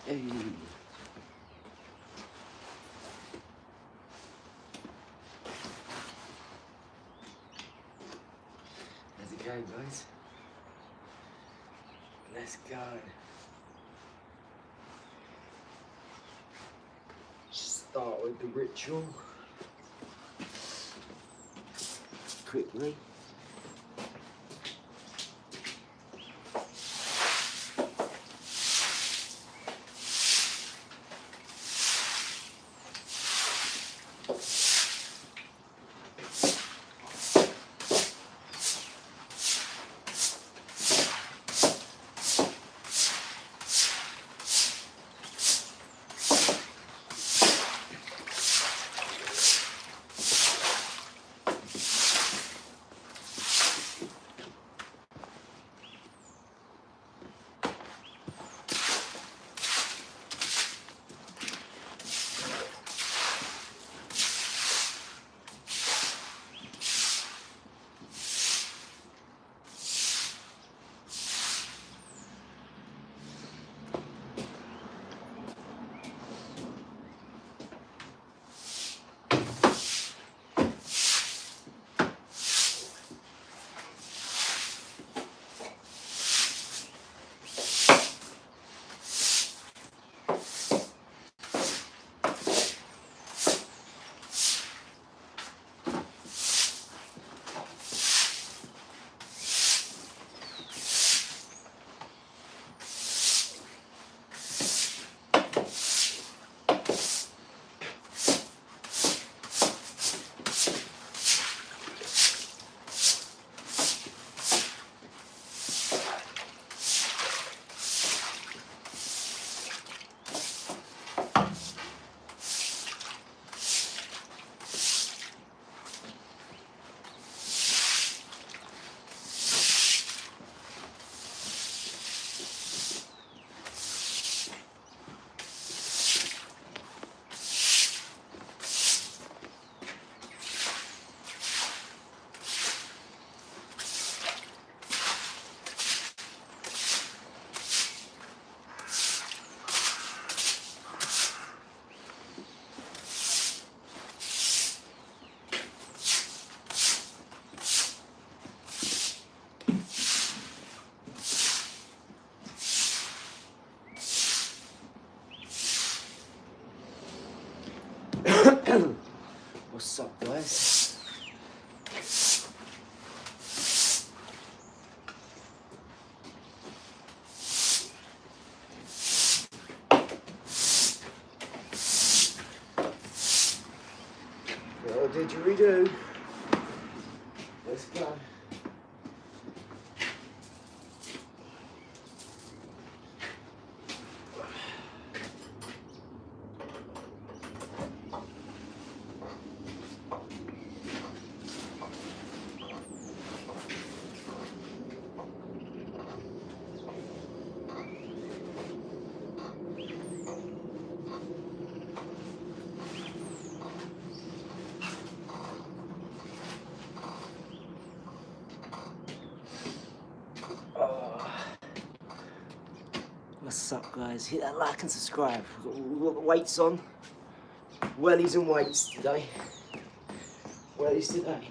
Hey. How's it going, guys? Let's go. Start with the ritual quickly. What's up, guys? What did you redo? Let's go. What's up, guys? Hit that like and subscribe. We've got the weights on. Wellies and weights today. Wellies today.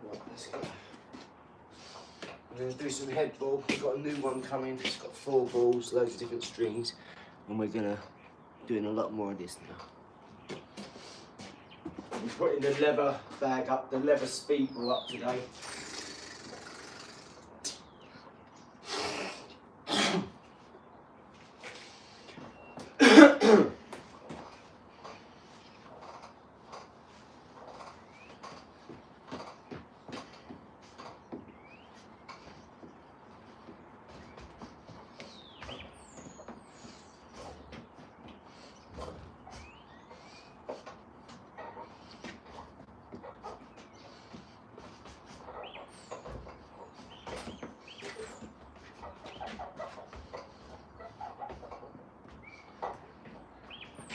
Right, let's go. I'm going to do some head ball. We've got a new one coming. It's got 4 balls, loads of different strings, and we're going to doing a lot more of this now. I'm putting the leather bag up, the leather speed ball up today.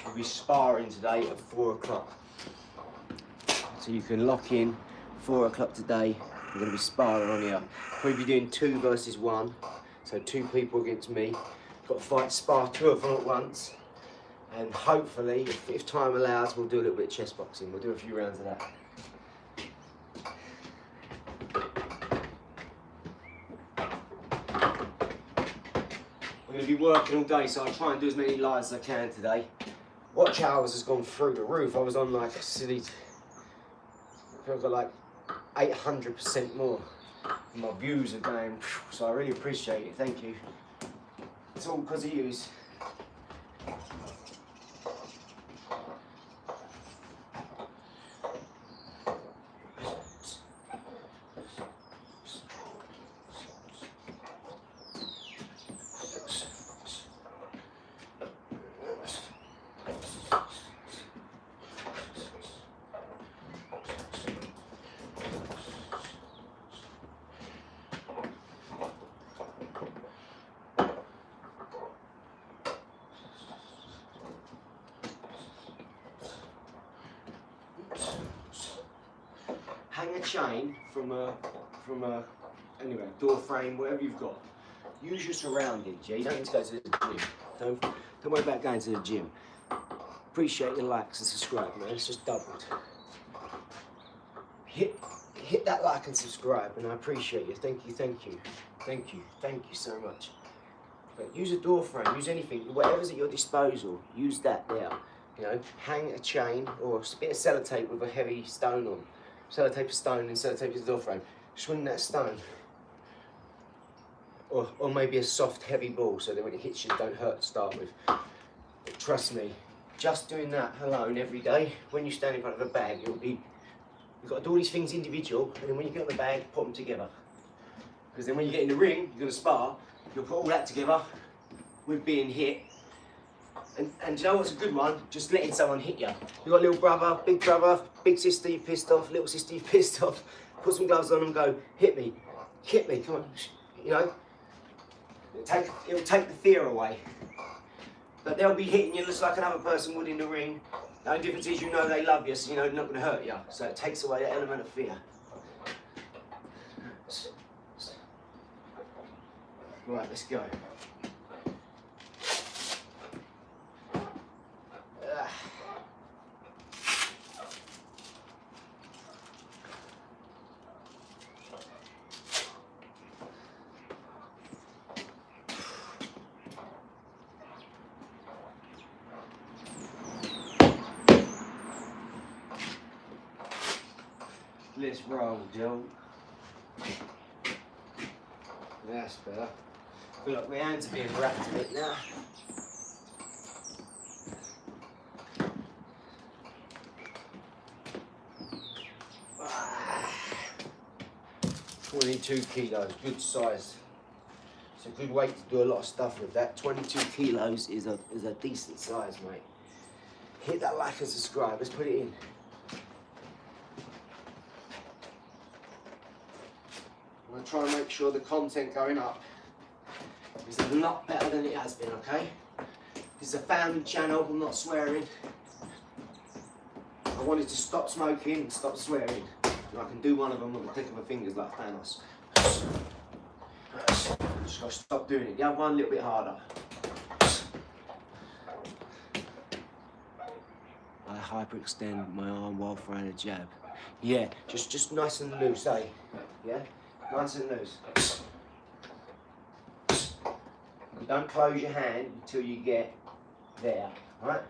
We'll be sparring today at 4 o'clock. So you can lock in 4 o'clock today. We're going to be sparring on here. Probably be doing 2 versus 1. So 2 people against me. Got to fight, spar 2 of them at once. And hopefully, if time allows, we'll do a little bit of chess boxing. We'll do a few rounds of that. We're going to be working all day, so I'll try and do as many lives as I can today. Watch hours has gone through the roof. I was on like a silly, I've got like 800% more. My views are going, so I really appreciate it. Thank you. It's all because of yous. Hang a chain from a anyway, door frame, whatever you've got. Use your surroundings, yeah? You don't need to go to the gym. Don't worry about going to the gym. Appreciate your likes and subscribe, man. It's just doubled. Hit that like and subscribe, and I appreciate you. Thank you, thank you. Thank you, thank you so much. But use a door frame, use anything, whatever's at your disposal, use that there. You know, hang a chain or a bit of sellotape with a heavy stone on. Sellotape a stone and sellotape the door frame. Swing that stone. Or maybe a soft, heavy ball so that when it hits you, it don't hurt to start with. But trust me, just doing that alone every day, when you stand in front of a bag, you've got to do all these things individual, and then when you get on the bag, put them together. Because then when you get in the ring, you're going to spar, you'll put all that together with being hit. And you know what's a good one? Just letting someone hit you. You've got a little brother, big sister you pissed off, little sister you pissed off. Put some gloves on and go, hit me, come on. You know, it'll take the fear away. But they'll be hitting you just like another person would in the ring. The only difference is you know they love you, so you know they're not going to hurt you. So it takes away that element of fear. Right, let's go. Let's roll, Joe. That's better. I feel like my hands are being wrapped a bit now. Ah. 22 kilos, good size. It's a good weight to do a lot of stuff with that. 22 kilos is a decent size, mate. Hit that like and subscribe. Let's put it in. I'm going to try and make sure the content going up is a lot better than it has been, okay? This is a family channel, I'm not swearing. I wanted to stop smoking and stop swearing. And I can do one of them with the click of my fingers like Thanos. Just got to stop doing it. The other one a little bit harder. I hyperextend my arm while throwing a jab. Yeah, just nice and loose, eh? Yeah? Nice and loose. You don't close your hand until you get there, right?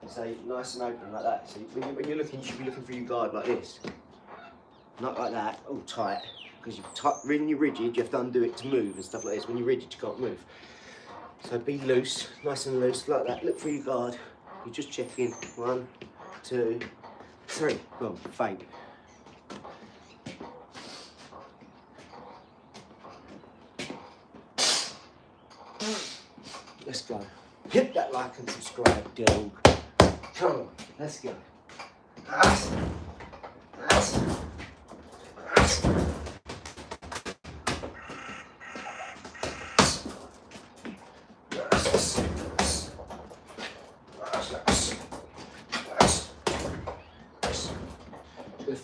So nice and open like that. So when you're looking, you should be looking for your guard like this. Not like that, all tight. Because when you're rigid, you have to undo it to move and stuff like this. When you're rigid, you can't move. So be loose, nice and loose, like that. Look for your guard. You just check in. 1, 2, 3. Boom, fake. Let's go. Hit that like and subscribe, dog. Come on, let's go.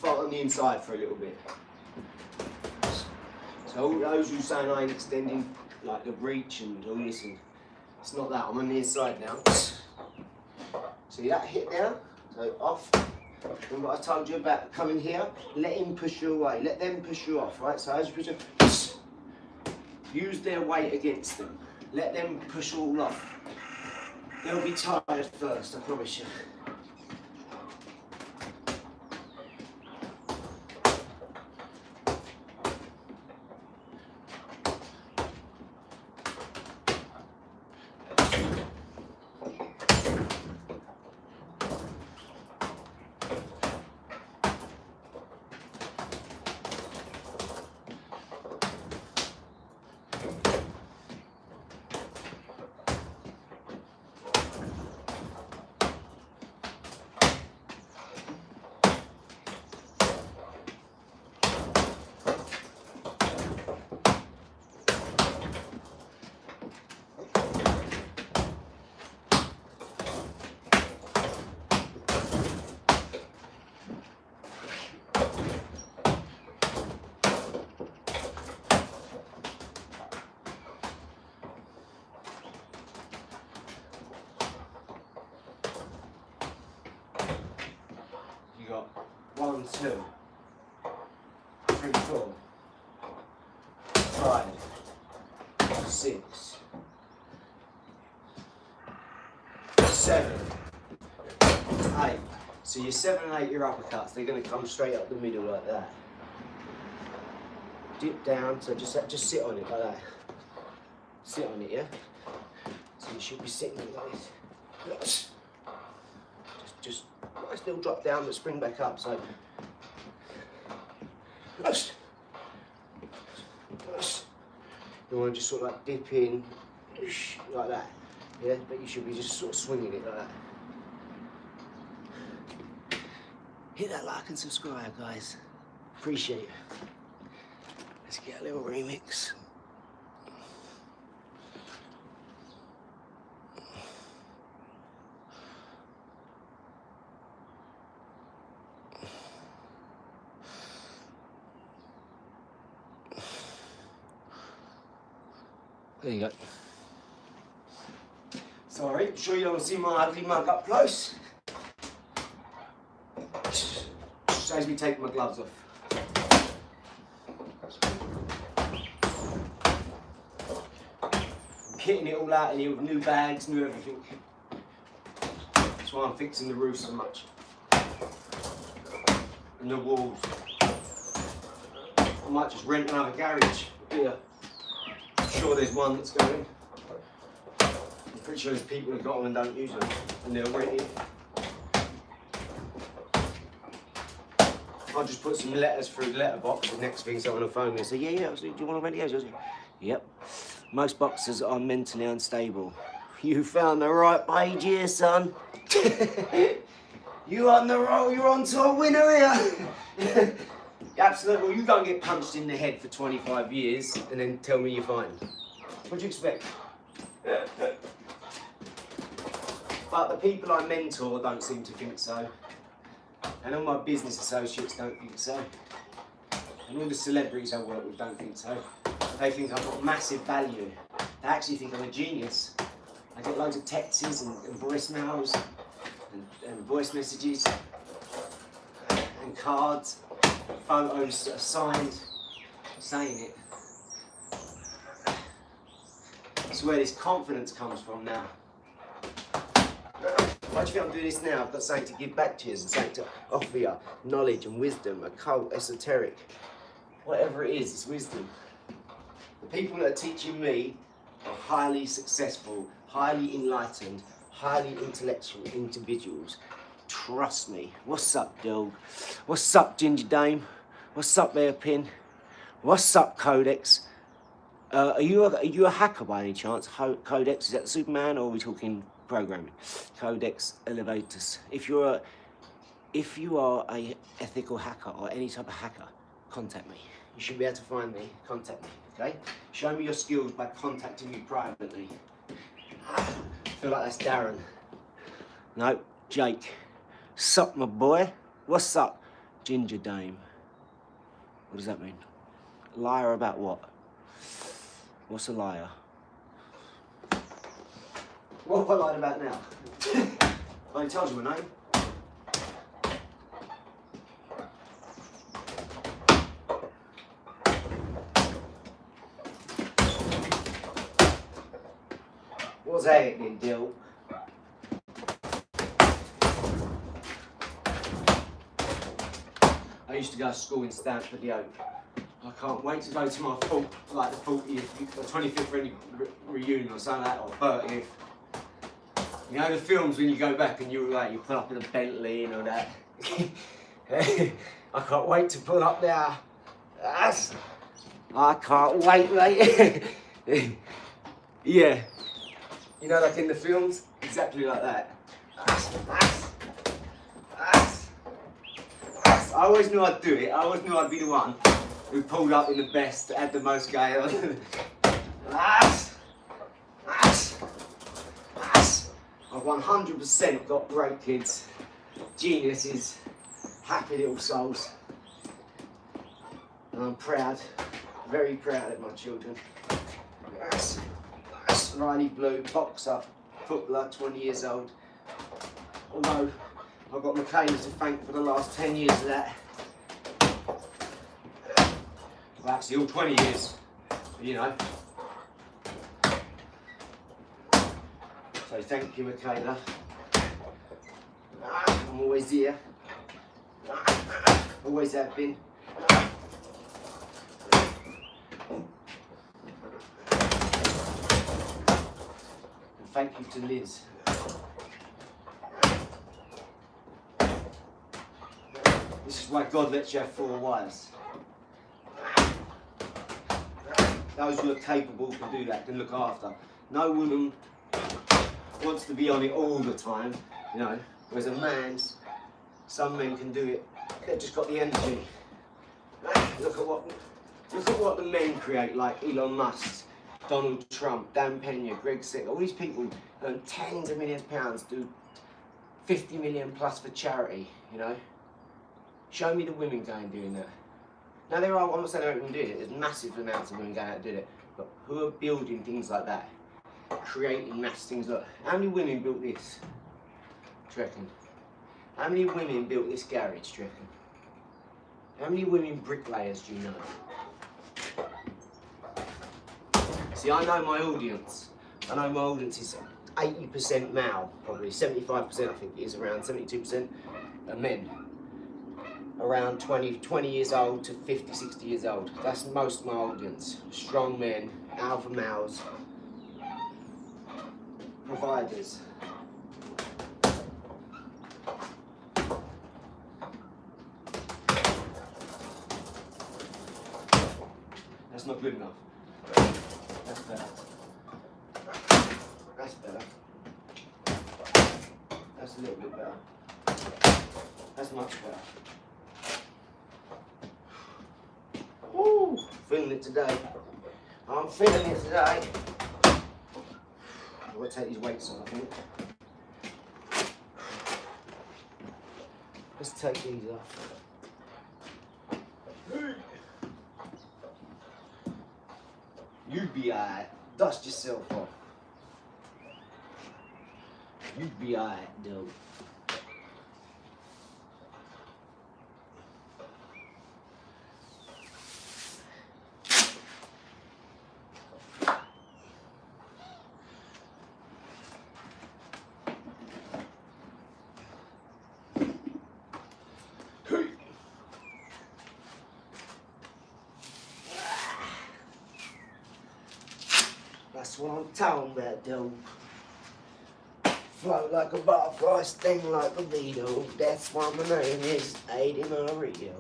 fight on the inside for a little bit. So all those who saying I ain't extending like the reach and all this, and it's not that. I'm on the inside now. See that hit there? So off. And what I told you about coming here, let him push you away. Let them push you off, right? So as you push them, use their weight against them. Let them push all off. They'll be tired first, I promise you. You got 1, 2, 3, 4, 5, 6, 7, 8. So your 7 and 8, your uppercuts, they're going to come straight up the middle like that. Dip down, so just sit on it like that. Sit on it, yeah? So you should be sitting like this. Just nice little drop down but spring back up, so you want to just sort of like dip in like that, yeah, but you should be just sort of swinging it like that. Hit that like and subscribe, guys, appreciate it. Let's get a little remix. There you go. Sorry, I'm sure you don't want to see my ugly mug up close. Saves me taking my gloves off. I'm kitting it all out in here with new bags, new everything. That's why I'm fixing the roof so much. And the walls. I might just rent another garage here. Sure there's one that's going. I'm pretty sure there's people who've got them and don't use them, and they'll rent it. I'll just put some letters through the letterbox. The next thing someone will phone me and say, yeah, do you want to rent it? Yep. Most boxers are mentally unstable. You found the right page here, son. You're on to a winner here. Absolutely. Well, you go and get punched in the head for 25 years and then tell me you're fine. What do you expect? But the people I mentor don't seem to think so. And all my business associates don't think so. And all the celebrities I work with don't think so. They think I've got massive value. They actually think I'm a genius. I get loads of texts and voicemails and voice messages and cards. Photos that are signed, saying it. It's where this confidence comes from now. Why do you think I'm doing this now? I've got something to give back to you and something to offer you. Knowledge and wisdom, occult, esoteric. Whatever it is, it's wisdom. The people that are teaching me are highly successful, highly enlightened, highly intellectual individuals. Trust me. What's up, dog? What's up, Ginger Dame? What's up, Airpin? What's up, Codex? Are you a hacker by any chance? Codex, is that Superman, or are we talking programming? Codex Elevators. If you are a ethical hacker or any type of hacker, contact me. You should be able to find me. Contact me. Okay? Show me your skills by contacting me privately. I feel like that's Darren. No, Jake. Sup, my boy? What's up? Ginger dame. What does that mean? Liar about what? What's a liar? What have I lied about now? I ain't told you my name. What's happening, Dill? I used to go to school in Stanford-le-Oak. I can't wait to go to my the 40th, or 25th reunion or something like that, or 30th. You know the films when you go back and you pull up in a Bentley and all that. I can't wait to pull up there. I can't wait, mate. Yeah. You know, like in the films? Exactly like that. I always knew I'd do it. I always knew I'd be the one who pulled up in the best, had the most gale. I've 100% got great kids, geniuses, happy little souls. And I'm proud, very proud of my children. Riley Blue, boxer, footballer, 20 years old. Although I've got Michaela to thank for the last 10 years of that. Well, actually all 20 years, you know. So thank you, Michaela. I'm always here. Always have been. And thank you to Liz. This is why God lets you have 4 wives. Those who are capable can do that, can look after. No woman wants to be on it all the time, you know, whereas some men can do it. They've just got the energy. Look at what the men create, like Elon Musk, Donald Trump, Dan Pena, Greg Sick. All these people earn tens of millions of pounds, do 50 million plus for charity, you know. Show me the women going doing that. Now I'm not saying they're not doing it, there's massive amounts of women going out and doing it, but who are building things like that? Creating mass things like, how many women built this? Do you reckon? How many women built this garage, do you reckon? How many women bricklayers do you know? See, I know my audience. I know my audience is 80% male, probably 75% I think it is, around 72% are men. Around 20 years old to 50, 60 years old. That's most of my audience. Strong men, alpha males, providers. That's not good enough. That's better. That's better. That's a little bit better. That's much better. Woo! Feeling it today. I'm feeling it today. I'm going to take these weights off, I think. Let's take these off. You be alright. Dust yourself off. You be alright, dude. That's what I'm talking about, dude. Float like a butterfly, sting like a beetle. That's why my name is Eddie Mario.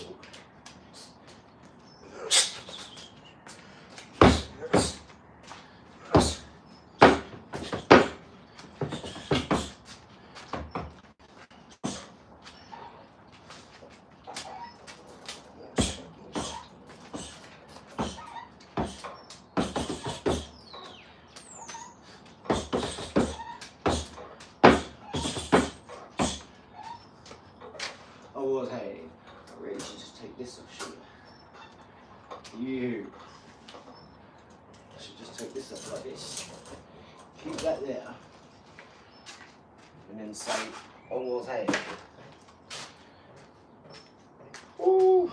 I was hating. really should just take this off, shouldn't I? You. I should just take this off like this. Keep that there. And then say, almost head. Ooh.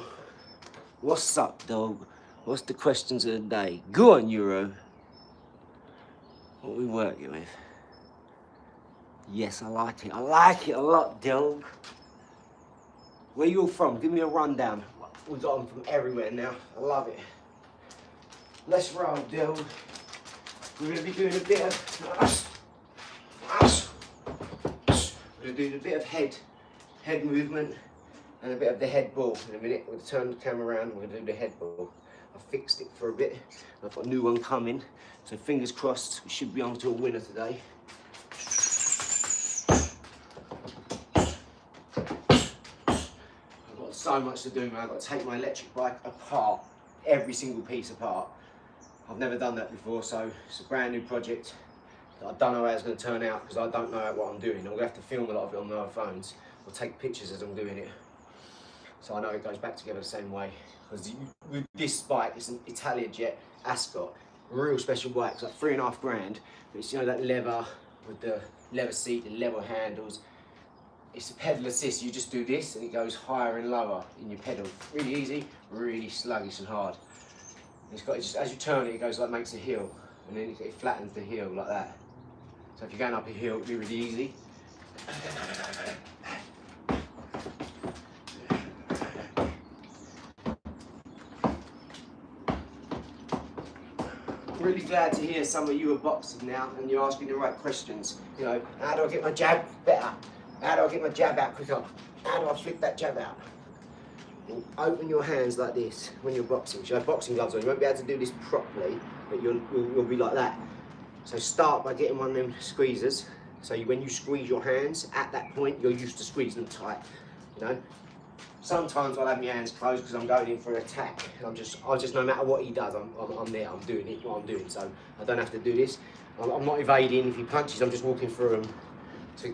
What's up, dog? What's the questions of the day? Go on, Euro. What we working with? Yes, I like it. I like it a lot, dog. Where you all from? Give me a rundown. We've got them from everywhere now. I love it. Let's roll, dog. We're going to be doing a bit of... We're going to do a bit of head movement and a bit of the head ball. In a minute, we're going to turn the camera around and we're going to do the head ball. I fixed it for a bit. I've got a new one coming. So fingers crossed, we should be on to a winner today. I've got so much to do, man. I've got to take my electric bike apart, every single piece apart. I've never done that before, so it's a brand new project. I don't know how it's going to turn out because I don't know what I'm doing. I'm going to have to film a lot of it on my phones or take pictures as I'm doing it. So I know it goes back together the same way. Because with this bike, it's an Italian Jet Ascot, real special bike. It's like £3.5 grand. But it's, you know, that leather with the leather seat, the leather handles. It's a pedal assist. You just do this and it goes higher and lower in your pedal. Really easy, really sluggish and hard. It's got, just, as you turn it, it goes like makes a hill, and then it flattens the hill like that. So if you're going up a hill, it'll be really easy. I'm really glad to hear some of you are boxing now and you're asking the right questions. You know, how do I get my jab better? How do I get my jab out quicker? How do I flick that jab out? And open your hands like this when you're boxing. You have boxing gloves on. You won't be able to do this properly, but you'll be like that. So start by getting one of them squeezers. So when you squeeze your hands, at that point you're used to squeezing them tight. You know. Sometimes I'll have my hands closed because I'm going in for an attack. And I just no matter what he does, I'm there. I'm doing it. What I'm doing. So I don't have to do this. I'm not evading. If he punches, I'm just walking through him to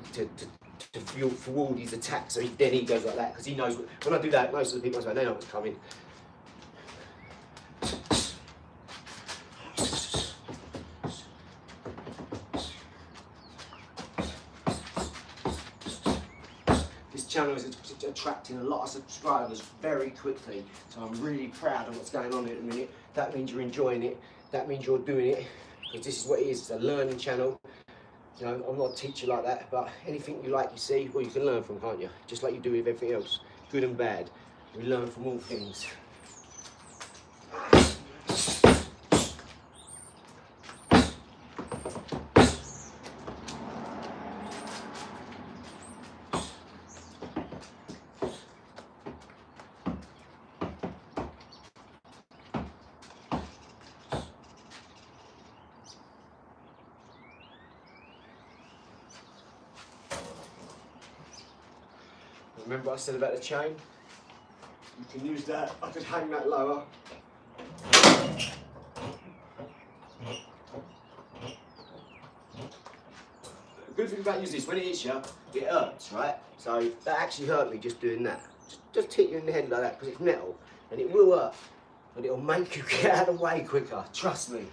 forward his attack, so then he goes like that, because he knows, when I do that, most of the people say, they know what's coming. This channel is attracting a lot of subscribers very quickly, so I'm really proud of what's going on at the minute. That means you're enjoying it, that means you're doing it, because this is what it is, it's a learning channel. You know, I'm not a teacher like that, but anything you like, you see, well, you can learn from, can't you? Just like you do with everything else, good and bad. We learn from all things. Remember what I said about the chain? You can use that, I could hang that lower. The good thing about using this, when it hits you, it hurts, right? So that actually hurt me just doing that. Just hit you in the head like that, because it's metal, and it will hurt, but it'll make you get out of the way quicker, trust me.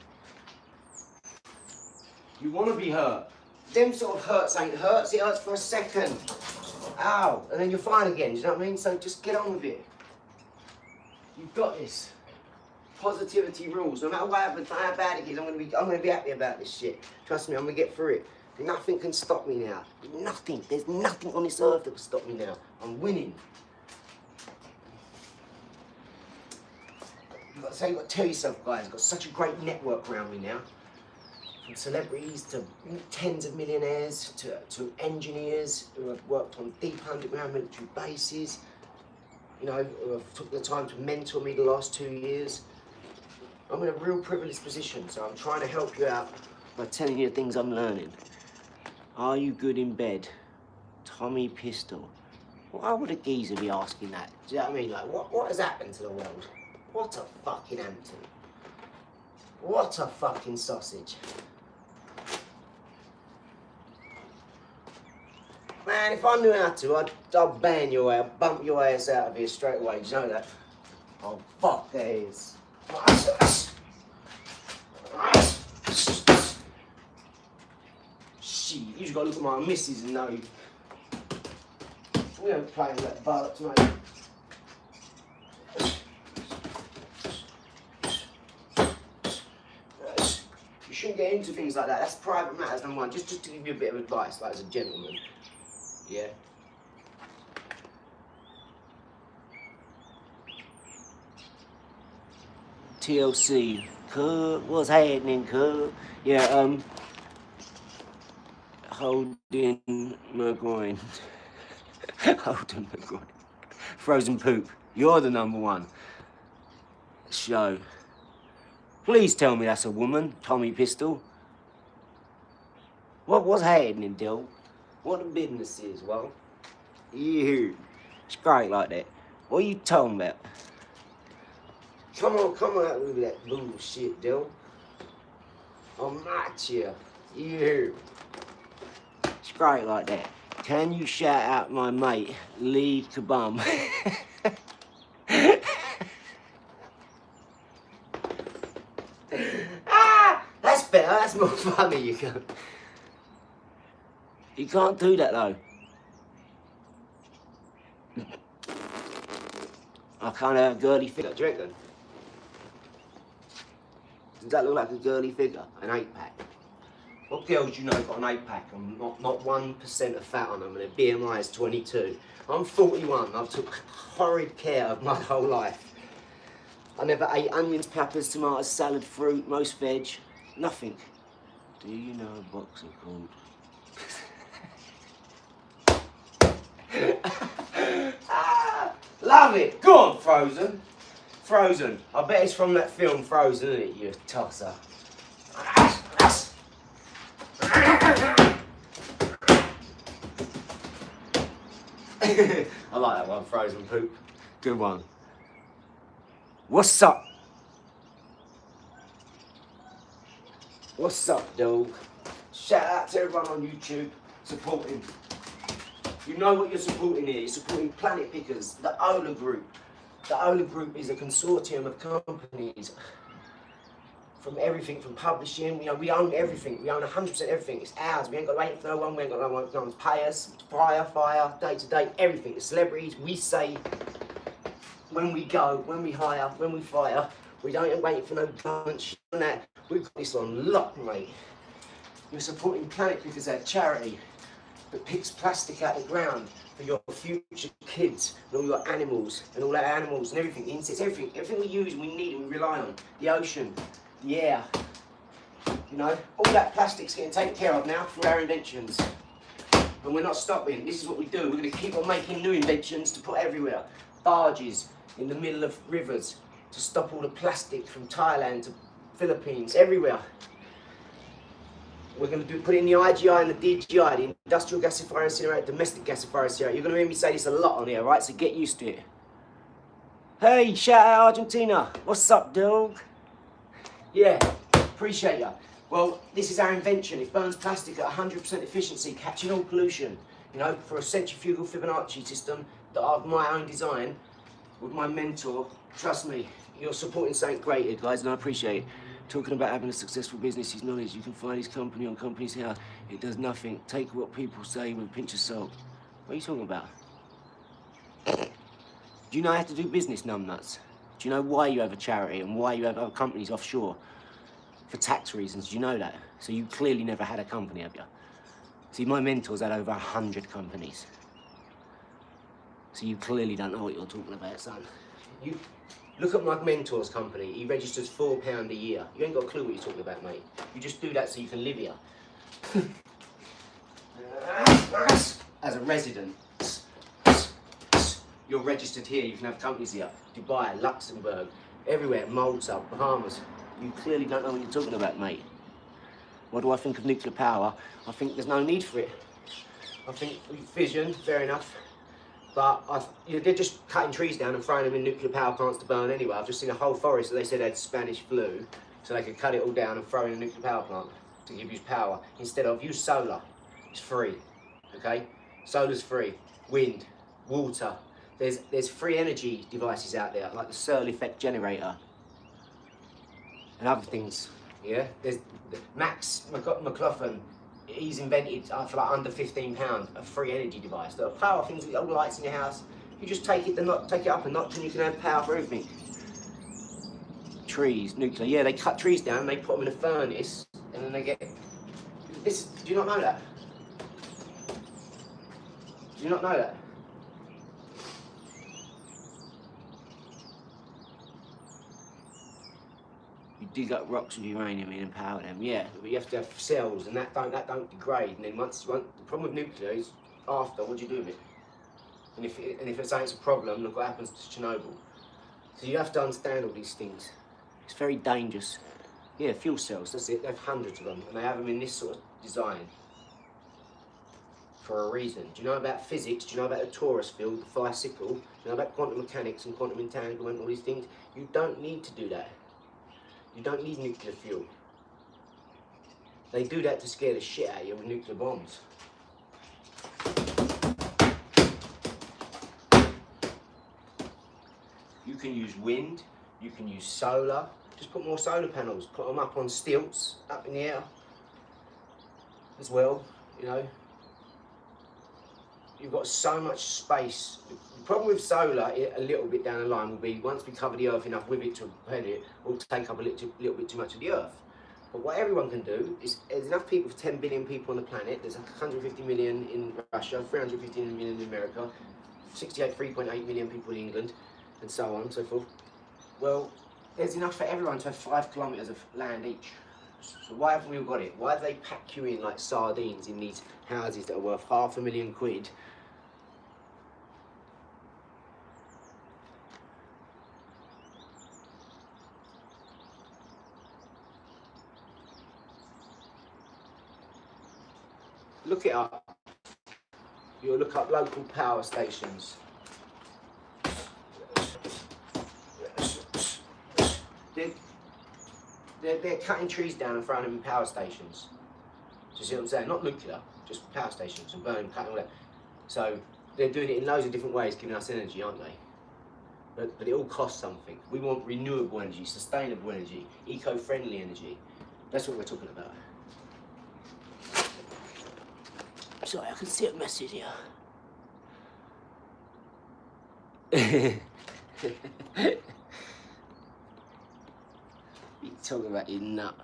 You want to be hurt. Them sort of hurts ain't hurts, it hurts for a second. Ow, and then you're fine again, do you know what I mean? So just get on with it. You've got this. Positivity rules. No matter what happens, how bad it is, I'm gonna be happy about this shit. Trust me, I'm gonna get through it. Nothing can stop me now. Nothing. There's nothing on this earth that can stop me now. I'm winning. You've got to tell yourself, guys, I've got such a great network around me now. From celebrities to tens of millionaires to engineers who have worked on deep underground military bases, you know, who have took the time to mentor me the last 2 years. I'm in a real privileged position, so I'm trying to help you out by telling you the things I'm learning. Are you good in bed? Tommy Pistol. Why would a geezer be asking that? Do you know what I mean? Like, what has happened to the world? What a fucking Hampton. What a fucking sausage. Man, if I knew how to, I'd ban your ass, bump your ass out of here straight away. Do you know that? Oh, fuck, that is. Shit, you just gotta look at my missus and know. We don't play with that bollocks, mate. You shouldn't get into things like that. That's private matters, number one. Just to give you a bit of advice, like as a gentleman. Yeah. TLC, what's happening, yeah, holding my groin. Holding my groin. Frozen poop, you're the number one show. Please tell me that's a woman, Tommy Pistol. What's happening, Dill? What the business is, well? Yeah, it's great like that. What are you talking about? Come on out with that bullshit, Dill. I'm not here. Yeah. It's great like that. Can you shout out my mate, Lee Kabum? That's better. That's more funny. You can't do that though. I kind of have a girly figure. Do you reckon? Does that look like a girly figure? An 8-pack? What girls do you know got an 8-pack and not 1% of fat on them and their BMI is 22? I'm 41. I've took horrid care of my whole life. I never ate onions, peppers, tomatoes, salad, fruit, most veg. Nothing. Do you know a boxer called... Love it. Go on, Frozen. Frozen. I bet it's from that film Frozen, isn't it, you tosser? I like that one, Frozen poop. Good one. What's up? What's up, dog? Shout out to everyone on YouTube supporting. You know what you're supporting here. You're supporting Planet Pickers, the Ola Group. The Ola Group is a consortium of companies from everything, from publishing. You know, we own everything. We own 100% everything. It's ours. We ain't got to wait for no one. We ain't got no one to pay us. Fire, day to day, everything. The celebrities, we say when we go, when we hire, when we fire. We don't wait for no government shit on that. We've got this on lock, mate. We're supporting Planet Pickers, our charity that picks plastic out of the ground for your future kids and all your animals and all our animals and everything, insects, everything we use, we need and we rely on. The ocean, the air, you know, all that plastic's getting taken care of now through our inventions. And we're not stopping. This is what we do. We're going to keep on making new inventions to put everywhere. Barges in the middle of rivers to stop all the plastic from Thailand to Philippines, everywhere. We're going to put it in the IGI and the DGI, the industrial gasifier incinerator, domestic gasifier incinerator. You're going to hear me say this a lot on here, right? So get used to it. Hey, shout out Argentina. What's up, dog? Yeah, appreciate ya. Well, this is our invention. It burns plastic at 100% efficiency, catching all pollution. You know, for a centrifugal Fibonacci system that I've my own design with my mentor. Trust me, you're supporting something great here, guys, and I appreciate it. Talking about having a successful business, his knowledge, you can find his company on Company's House. It does nothing. Take what people say with a pinch of salt. What are you talking about? Do you know how to do business, numbnuts? Do you know why you have a charity and why you have other companies offshore? For tax reasons, do you know that? So you clearly never had a company, have you? See, my mentor's had over 100 companies. So you clearly don't know what you're talking about, son. You look at my mentor's company. He registers £4 a year. You ain't got a clue what you're talking about, mate. You just do that so you can live here. As a resident, you're registered here. You can have companies here. Dubai, Luxembourg, everywhere. Malta, Bahamas. You clearly don't know what you're talking about, mate. What do I think of nuclear power? I think there's no need for it. I think fission, fair enough. But they're just cutting trees down and throwing them in nuclear power plants to burn anyway. I've just seen a whole forest that they said had Spanish flu, so they could cut it all down and throw in a nuclear power plant to give you power. Instead of use solar. It's free, okay? Solar's free. Wind, water. There's free energy devices out there, like the Searle effect generator and other things. Yeah, there's Max McLaughlin. He's invented for like under £15 a free energy device that'll power things with all the lights in your house. You just take it up a notch, and you can have power for everything. Trees, nuclear. Yeah, they cut trees down, they put them in a furnace, and then they get this. Do you not know that? Do you not know that? You dig up rocks with uranium in and power them. Yeah, but you have to have cells, and that don't degrade. And then the problem with nuclear is after, what do you do with it? And if it's a problem, look what happens to Chernobyl. So you have to understand all these things. It's very dangerous. Yeah, fuel cells, that's it. They have hundreds of them, and they have them in this sort of design for a reason. Do you know about physics? Do you know about the torus field, the bicycle? Do you know about quantum mechanics and quantum entanglement, all these things? You don't need to do that. You don't need nuclear fuel. They do that to scare the shit out of you with nuclear bombs. You can use wind, you can use solar. Just put more solar panels, put them up on stilts, up in the air as well, you know. You've got so much space. The problem with solar, a little bit down the line, will be once we cover the earth enough with it to propel it, we'll take up a little bit too much of the earth. But what everyone can do is, there's enough people for 10 billion people on the planet. There's 150 million in Russia, 350 million in America, 3.8 million people in England, and so on and so forth. Well, there's enough for everyone to have 5 kilometres of land each. So why haven't we all got it? Why do they pack you in like sardines in these houses that are worth £500,000? Look it up. You'll look up local power stations. They're cutting trees down and throwing them in power stations. Do you see what I'm saying? Not nuclear, just power stations and burning, cutting all that. So they're doing it in loads of different ways, giving us energy, aren't they? But it all costs something. We want renewable energy, sustainable energy, eco-friendly energy. That's what we're talking about. Sorry, I can see a message here. You talking about your nut.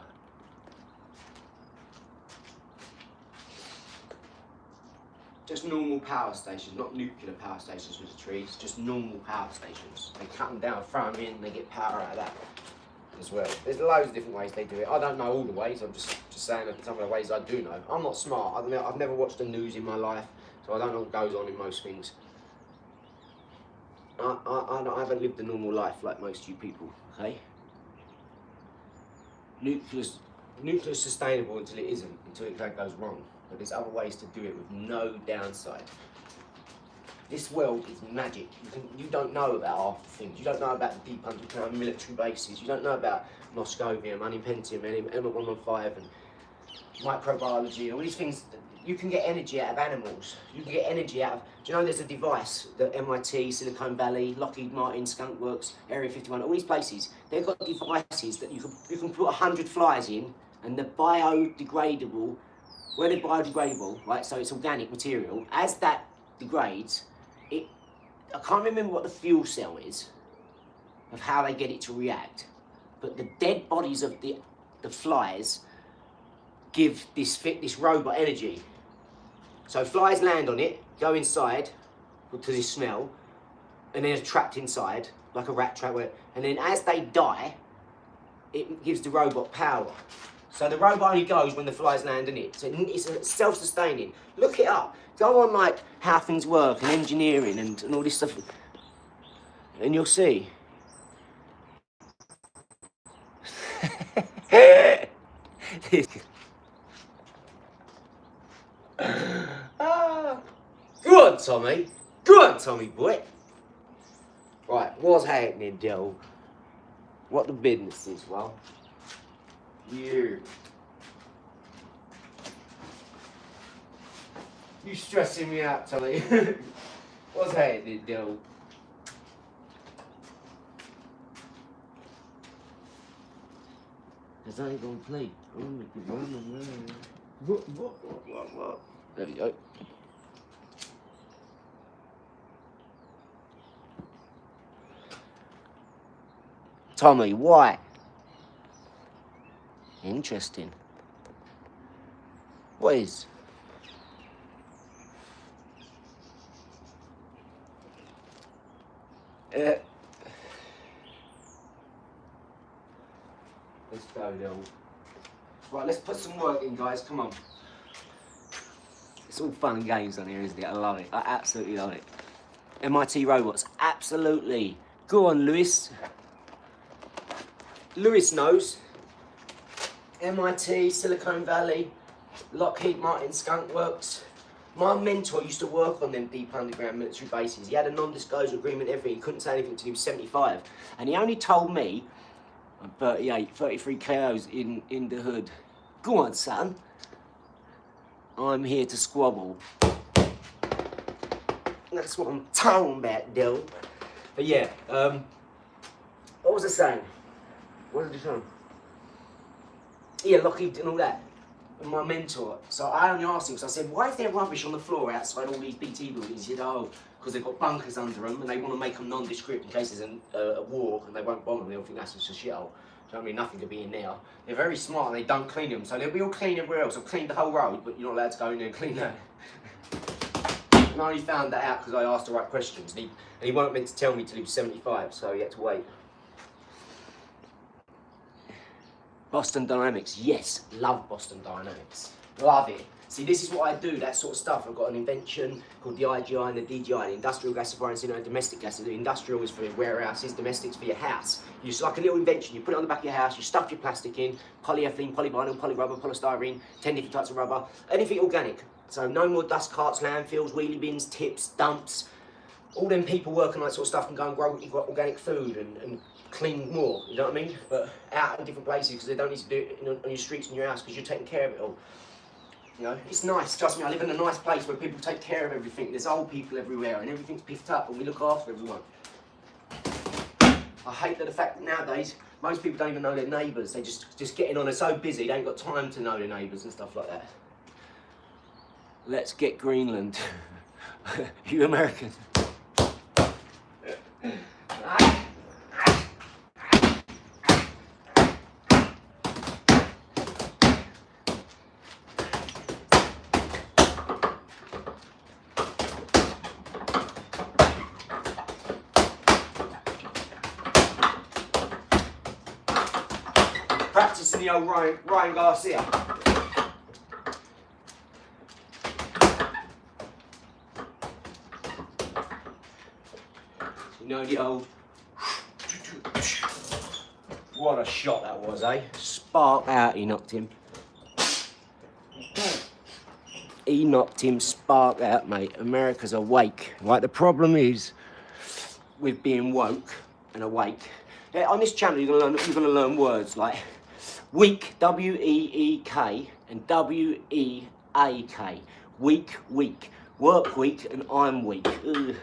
Just normal power stations, not nuclear power stations with the trees, just normal power stations. They cut them down, throw them in, they get power out of that as well. There's loads of different ways they do it. I don't know all the ways, I'm just saying that some of the ways I do know. I'm not smart, I've never watched the news in my life, so I don't know what goes on in most things. I haven't lived a normal life like most of you people, okay? Nuclear's sustainable until it isn't, until it goes wrong. But there's other ways to do it with no downside. This world is magic. You don't know about half the things. You don't know about the deep underground military bases. You don't know about Moscovium, Unipentium, Element 115, and microbiology, and all these things. You can get energy out of animals. You can get energy out of... Do you know there's a device that MIT, Silicon Valley, Lockheed Martin, Skunk Works, Area 51, all these places, they've got devices that you can put 100 flies in, and the biodegradable, where they're biodegradable, right, so it's organic material, as that degrades, I can't remember what the fuel cell is, of how they get it to react, but the dead bodies of the flies give this robot energy. So flies land on it, go inside, because they smell, and then are trapped inside, like a rat trap, and then as they die, it gives the robot power. So the robot only goes when the flies land in it. So it's self-sustaining. Look it up. Go on like how things work and engineering and all this stuff, and you'll see. Go on, Tommy. Go on, Tommy boy. Right, what's happening, Joe? What the business is, well. You. You stressing me out, Tommy. What's happening, Dill? Cause I ain't gonna play. What? There we go. Tommy, why? Interesting. What is? Let's go, Dill. Right, let's put some work in, guys. Come on. It's all fun and games on here, isn't it? I love it. I absolutely love it. MIT robots, absolutely. Go on, Lewis. Lewis knows. MIT, Silicon Valley, Lockheed Martin, Skunk Works. My mentor used to work on them deep underground military bases. He had a non-disclosure agreement, everything. He couldn't say anything until he was 75. And he only told me, I'm 38, 33 KOs in the hood. Go on, son. I'm here to squabble. That's what I'm talking about, Dill. But yeah, what was I saying? What did I say? Yeah, Lockheed and all that. And my mentor. So I only asked him, because I said, why is there rubbish on the floor outside all these BT buildings? He said, oh, because they've got bunkers under them and they want to make them nondescript in case there's a war and they won't bomb them. They'll think that's just a shithole. So I mean, nothing could be in there. They're very smart and they don't clean them. So they'll be all clean everywhere else. I've cleaned the whole road, but you're not allowed to go in there and clean that. And I only found that out because I asked the right questions. And he weren't meant to tell me till he was 75, so he had to wait. Boston Dynamics, yes, love Boston Dynamics, love it. See, this is what I do, that sort of stuff. I've got an invention called the IGI and the DGI, the industrial gasifier and domestic gas. The industrial is for your warehouses, domestic's for your house. It's like a little invention. You put it on the back of your house, you stuff your plastic in, polyethylene, polyvinyl, polyrubber, polystyrene, 10 different types of rubber, anything organic. So no more dust carts, landfills, wheelie bins, tips, dumps. All them people working on that sort of stuff can go and grow organic food and clean more, you know what I mean? But out in different places because they don't need to do it on your streets and your house because you're taking care of it all. You know, it's nice, trust me, I live in a nice place where people take care of everything. There's old people everywhere and everything's picked up and we look after everyone. I hate the fact that nowadays most people don't even know their neighbours. They just getting on, they're so busy they ain't got time to know their neighbours and stuff like that. Let's get Greenland. You American. Practicing the old Ryan Garcia. You know the old... What a shot that was, eh? Spark out, he knocked him. He knocked him spark out, mate. America's awake. Right, the problem is with being woke and awake. Yeah, on this channel, you're gonna learn words like weak, W-E-E-K, and W-E-A-K. Weak, weak. Work weak, and I'm weak. Ugh.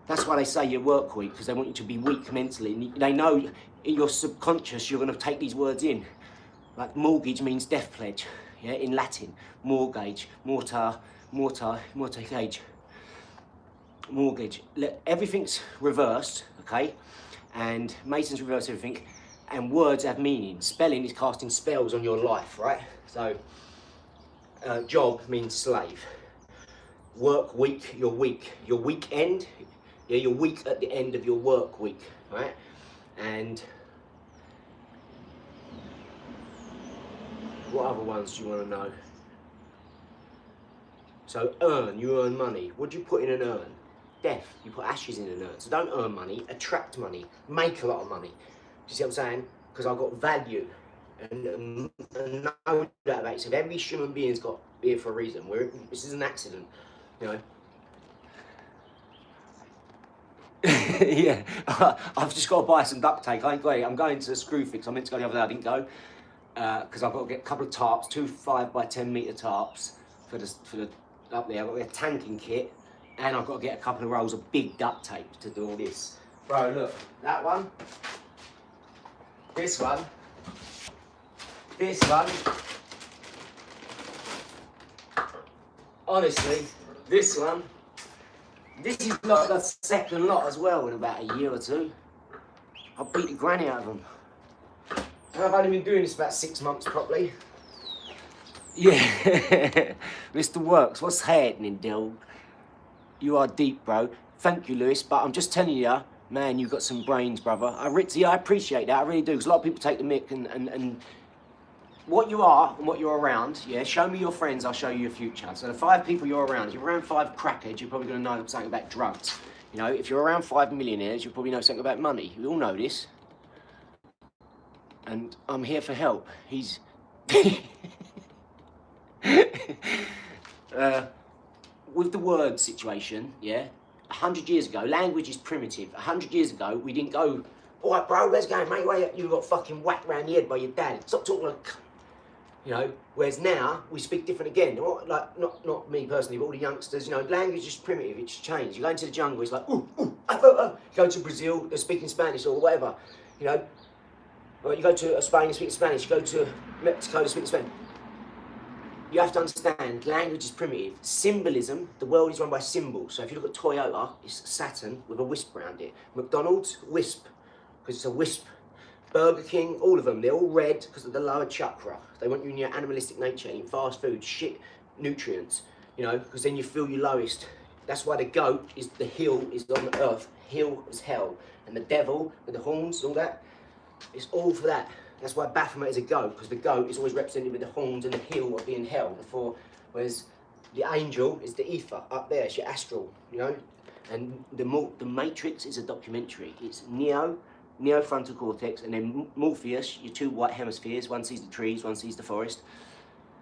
That's why they say you work weak, because they want you to be weak mentally. And they know in your subconscious you're going to take these words in. Like mortgage means death pledge, yeah, in Latin. Mortgage, mortgage. Mortgage. Everything's reversed, okay? And Mason's reversed everything. And words have meaning. Spelling is casting spells on your life, right? So, job means slave. Work week, you're weak. Your weekend, yeah, you're weak at the end of your work week, right? And what other ones do you want to know? So earn, you earn money. What do you put in an urn? Death, you put ashes in an urn. So don't earn money, attract money, make a lot of money. Do you see what I'm saying? Because I've got value and no doubt about it. So every human being's got here for a reason. This is an accident, you know. Yeah, I've just got to buy some duct tape. I ain't got it. I'm going to Screwfix. I meant to go the other day. I didn't go because I've got to get a couple of tarps, 2 5 by 10 metre tarps for the up there. I've got to get a tanking kit, and I've got to get a couple of rolls of big duct tape to do all this. Bro, look, that one, this one, this one. Honestly, this one, this is like the second lot as well in about a year or two. I'll beat the granny out of them. And I've only been doing this about 6 months properly. Yeah, Mr. Works, what's happening, Dill? You are deep, bro. Thank you, Lewis, but I'm just telling you, man, you've got some brains, brother. I appreciate that, I really do, because a lot of people take the mick and what you are and what you're around, yeah, show me your friends, I'll show you your future. So the 5 people you're around, if you're around 5 crackheads, you're probably going to know something about drugs. You know, if you're around 5 millionaires, you'll probably know something about money. We all know this. And I'm here for help. He's... with the word situation, yeah, 100 years ago, language is primitive. 100 years ago, we didn't go, all right, bro, where's going, mate? Where you got fucking whacked round the head by your dad. Stop talking like, you know. Whereas now, we speak different again. Like, not me personally, but all the youngsters, you know, language is primitive, it's changed. You go into the jungle, it's like, ooh, ooh, You go to Brazil, they're speaking Spanish or whatever, you know. Or you go to Spain, speaking Spanish. You go to Mexico, speaking Spanish. You have to understand, language is primitive. Symbolism, the world is run by symbols. So if you look at Toyota, it's Saturn with a wisp around it. McDonald's, wisp, because it's a wisp. Burger King, all of them, they're all red because of the lower chakra. They want you in your animalistic nature, eating fast food, shit, nutrients, you know, because then you feel your lowest. That's why the goat is, the hill is on the earth, hill is hell. And the devil with the horns, all that, it's all for that. That's why Baphomet is a goat, because the goat is always represented with the horns and the hill of being hell. Before, whereas the angel is the ether up there, it's your astral, you know. And the Matrix is a documentary. It's neofrontal cortex, and then Morpheus, your 2 white hemispheres. One sees the trees, one sees the forest,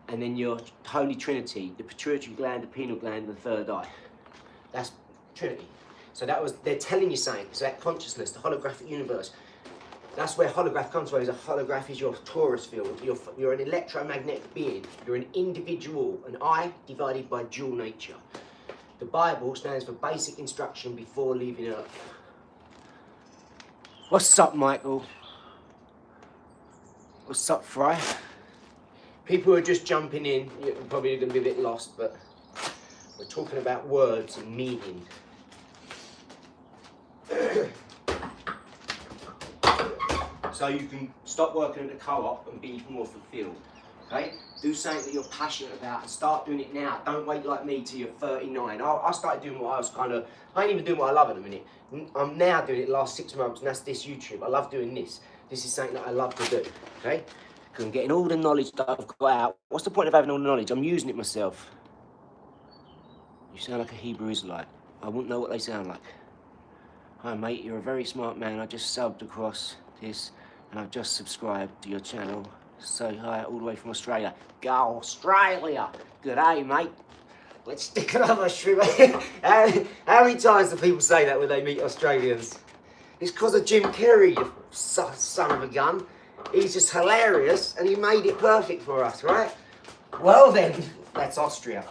and then your Holy Trinity, the pituitary gland, the pineal gland, and the third eye. That's Trinity. So they're telling you something. So that consciousness, the holographic universe. That's where holograph comes from. Is a holograph is your torus field. You're an electromagnetic being. You're an individual, an I divided by dual nature. The Bible stands for basic instruction before leaving Earth. What's up, Michael? What's up, Fry? People who are just jumping in, you're probably going to be a bit lost, but we're talking about words and meaning. So you can stop working at the co-op and be more fulfilled, okay? Do something that you're passionate about and start doing it now. Don't wait like me till you're 39. I started doing what I was I ain't even doing what I love at the minute. I'm now doing it the last 6 months, and that's this YouTube. I love doing this. This is something that I love to do, okay? Because I'm getting all the knowledge that I've got out. What's the point of having all the knowledge? I'm using it myself. You sound like a Hebrew Israelite. I wouldn't know what they sound like. Hi, mate, you're a very smart man. I just subbed across this. And I've just subscribed to your channel. So hi, all the way from Australia. Go Australia! Good day, mate. Let's stick another shrimp. How many times do people say that when they meet Australians? It's because of Jim Carrey, you son of a gun. He's just hilarious, and he made it perfect for us, right? Well then, that's Austria.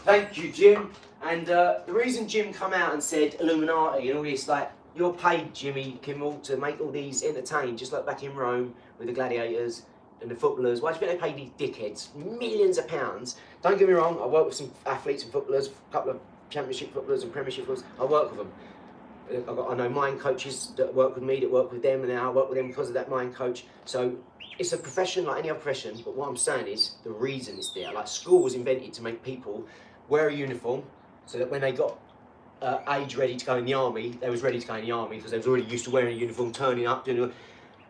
Thank you, Jim. And the reason Jim come out and said Illuminati and all this, like, you're paid, Jimmy Kimmel, to make all these entertain, just like back in Rome with the gladiators and the footballers. Why do you think they pay these dickheads millions of pounds? Don't get me wrong, I work with some athletes and footballers, a couple of championship footballers and premiership footballers. I work with them. I know mind coaches that work with me, that work with them, and now I work with them because of that mind coach. So it's a profession like any other profession, but what I'm saying is the reason it's there. Like, school was invented to make people wear a uniform so that when they got age ready to go in the army, they was ready to go in the army because they was already used to wearing a uniform, turning up, doing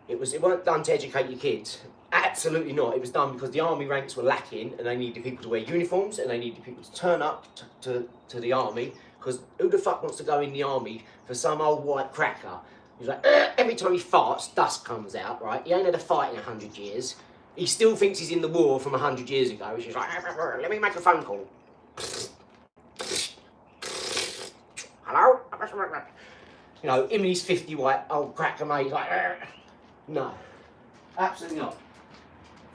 it. It weren't done to educate your kids. Absolutely not. It was done because the army ranks were lacking, and they needed people to wear uniforms, and they needed people to turn up to the army. Because who the fuck wants to go in the army for some old white cracker? He's like, every time he farts, dust comes out, right? He ain't had a fight in 100 years. He still thinks he's in the war from 100 years ago. He's just like, let me make a phone call. Hello? You know, him and his 50 white old cracker mate, like, no, absolutely not.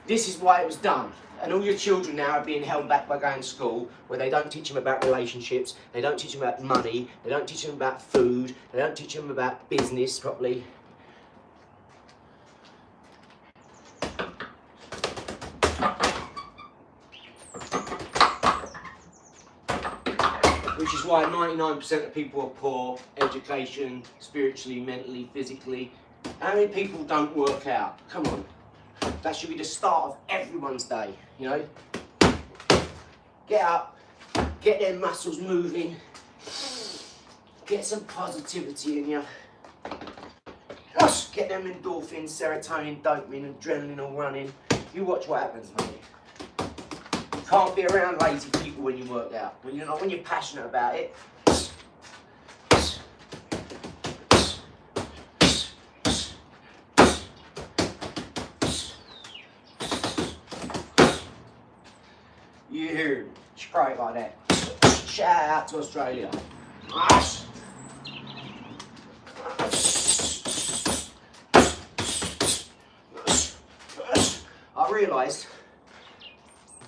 This is why it was done. And all your children now are being held back by going to school where they don't teach them about relationships, they don't teach them about money, they don't teach them about food, they don't teach them about business properly. Which is why 99% of people are poor, education, spiritually, mentally, physically. How many people don't work out? Come on. That should be the start of everyone's day, you know? Get up, get their muscles moving, get some positivity in you. Just get them endorphins, serotonin, dopamine, adrenaline all running. You watch what happens, mate. You can't be around lazy people when you work out. When you're passionate about it. You hear it straight like that. Shout out to Australia. I realised,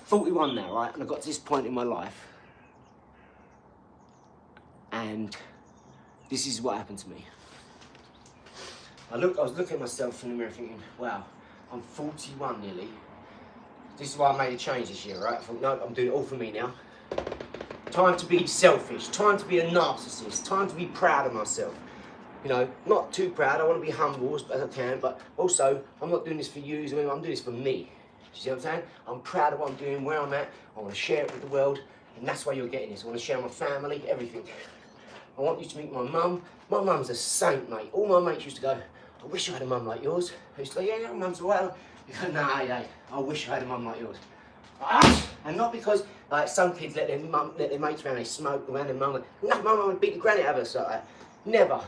41 now, right? And I got to this point in my life, and this is what happened to me. I was looking at myself in the mirror thinking, wow, I'm 41 nearly. This is why I made a change this year, right? I thought, no, I'm doing it all for me now. Time to be selfish, time to be a narcissist, time to be proud of myself. You know, not too proud, I want to be humble as I can, but also, I'm not doing this for you, I'm doing this for me. You see what I'm saying? I'm proud of what I'm doing, where I'm at, I want to share it with the world, and that's why you're getting this. I want to share my family, everything. I want you to meet my mum. My mum's a saint, mate. All my mates used to go, I wish I had a mum like yours. I used to go, yeah, mum's well. You go, nah, yeah, I wish I had a mum like yours. And not because like some kids let their mates around, they smoke around their mum. No, my mum would beat the granite out of us like that. Never.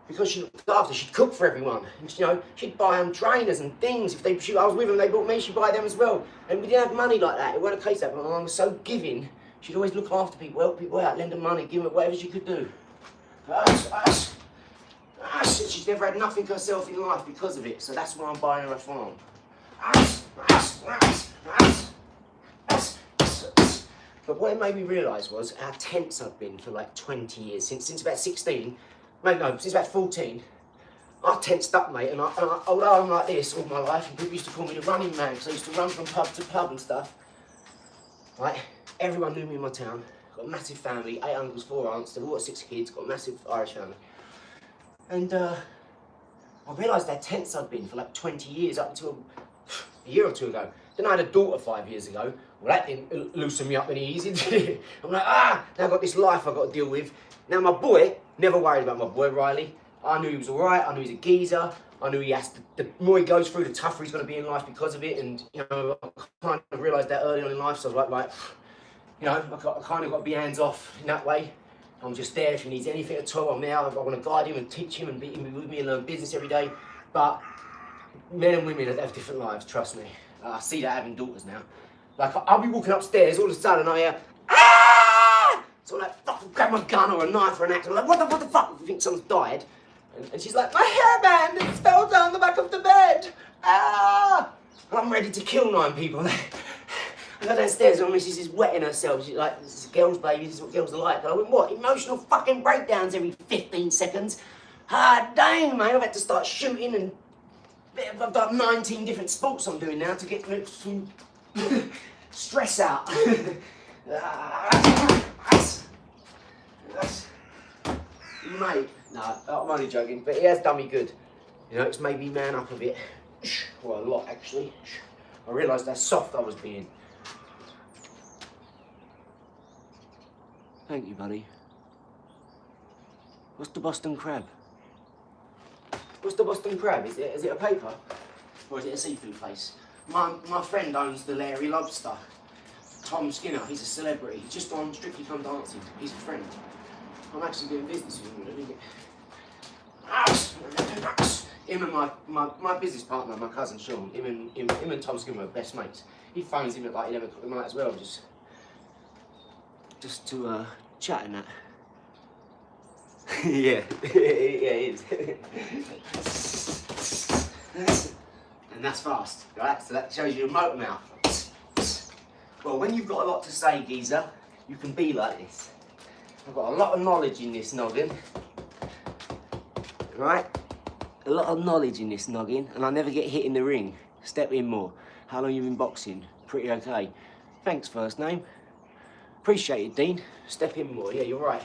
Because she looked after, she'd cook for everyone. And, you know, she'd buy them trainers and things. If I was with them, they brought me, she'd buy them as well. And we didn't have money like that. It wasn't a case of that, but my mum was so giving. She'd always look after people, help people out, lend them money, give them whatever she could do. She's never had nothing herself in life because of it, so that's why I'm buying her a farm. But what it made me realise was how tense I'd been for like 20 years, since about 16, since about 14. I tensed up, mate, and although I'm like this all my life, and people used to call me the running man, because I used to run from pub to pub and stuff, right? Everyone knew me in my town. Got a massive family, 8 uncles, 4 aunts, they've all got 6 kids, got a massive Irish family. And I realised how tense I'd been for like 20 years, up until a year or 2 ago. Then I had a daughter 5 years ago. Well, that didn't loosen me up any easy, did it? I'm like, now I've got this life I've got to deal with. Now my boy, never worried about my boy, Riley. I knew he was all right, I knew he was a geezer. I knew he has to, the more he goes through, the tougher he's going to be in life because of it. And, you know, I kind of realised that early on in life, so I was like, you know, I kind of got to be hands off in that way. I'm just there if he needs anything at all. I'm there. I want to guide him and teach him and be with me and learn business every day. But men and women have different lives, trust me. I see that having daughters now. Like, I'll be walking upstairs, all of a sudden I hear, ah! So I'm like, fucking grab my gun or a knife or an axe. I'm like, what the fuck? You think someone's died? And she's like, my hairband, it fell down the back of the bed. Ah! And I'm ready to kill 9 people. I go downstairs and my missus is wetting herself. She's like, this is a girl's baby, this is what girls are like. And I went, what? Emotional fucking breakdowns every 15 seconds? Ah, dang, mate, I've had to start shooting and I've got 19 different sports I'm doing now to get some stress out. Mate, no, I'm only joking, but it has done me good. You know, it's made me man up a bit. Well, a lot, actually. I realised how soft I was being. Thank you, buddy. What's the Boston crab? What's the Boston crab? Is it a paper? Or is it a seafood place? My friend owns the Larry Lobster. Tom Skinner, he's a celebrity. He's just on Strictly Come Dancing. He's a friend. I'm actually doing business with him. Him and my business partner, my cousin Sean, him and Tom Skinner are best mates. He phones him at like 11 o'clock at night as well, just to chat and that. Yeah, yeah, it is. And that's fast, right? So that shows you a motor mouth. Well, when you've got a lot to say, geezer, you can be like this. I've got a lot of knowledge in this noggin, right? A lot of knowledge in this noggin, and I never get hit in the ring. Step in more. How long you been boxing? Pretty okay. Thanks, first name. Appreciate it, Dean. Step in more. Yeah, you're right.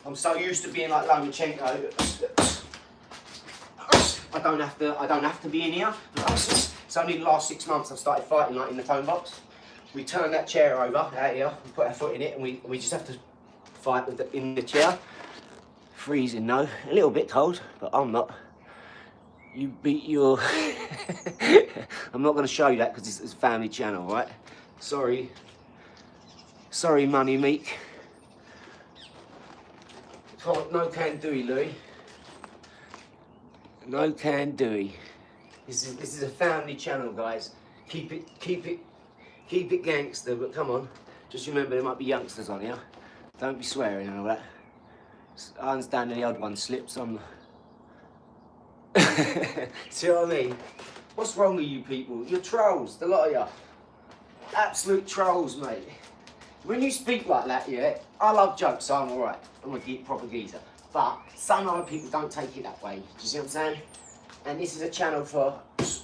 I'm so used to being like Lomachenko. I don't have to be in here. It's only the last 6 months I've started fighting like in the phone box. We turn that chair over out here, we put our foot in it, and we just have to fight with in the chair. Freezing though, a little bit cold, but I'm not. You beat your... I'm not going to show you that because it's a family channel, right? Sorry. Sorry, Money Meek. No can do, Louis. No can do. This is a family channel, guys. Keep it gangster, but come on. Just remember there might be youngsters on here. Don't be swearing and all that. I understand the odd one slips on. See what I mean? What's wrong with you people? You're trolls, the lot of you. Absolute trolls, mate. When you speak like that, yeah, I love jokes, so I'm alright. I'm a proper geezer. But some other people don't take it that way. Do you see what I'm saying? And this is a channel for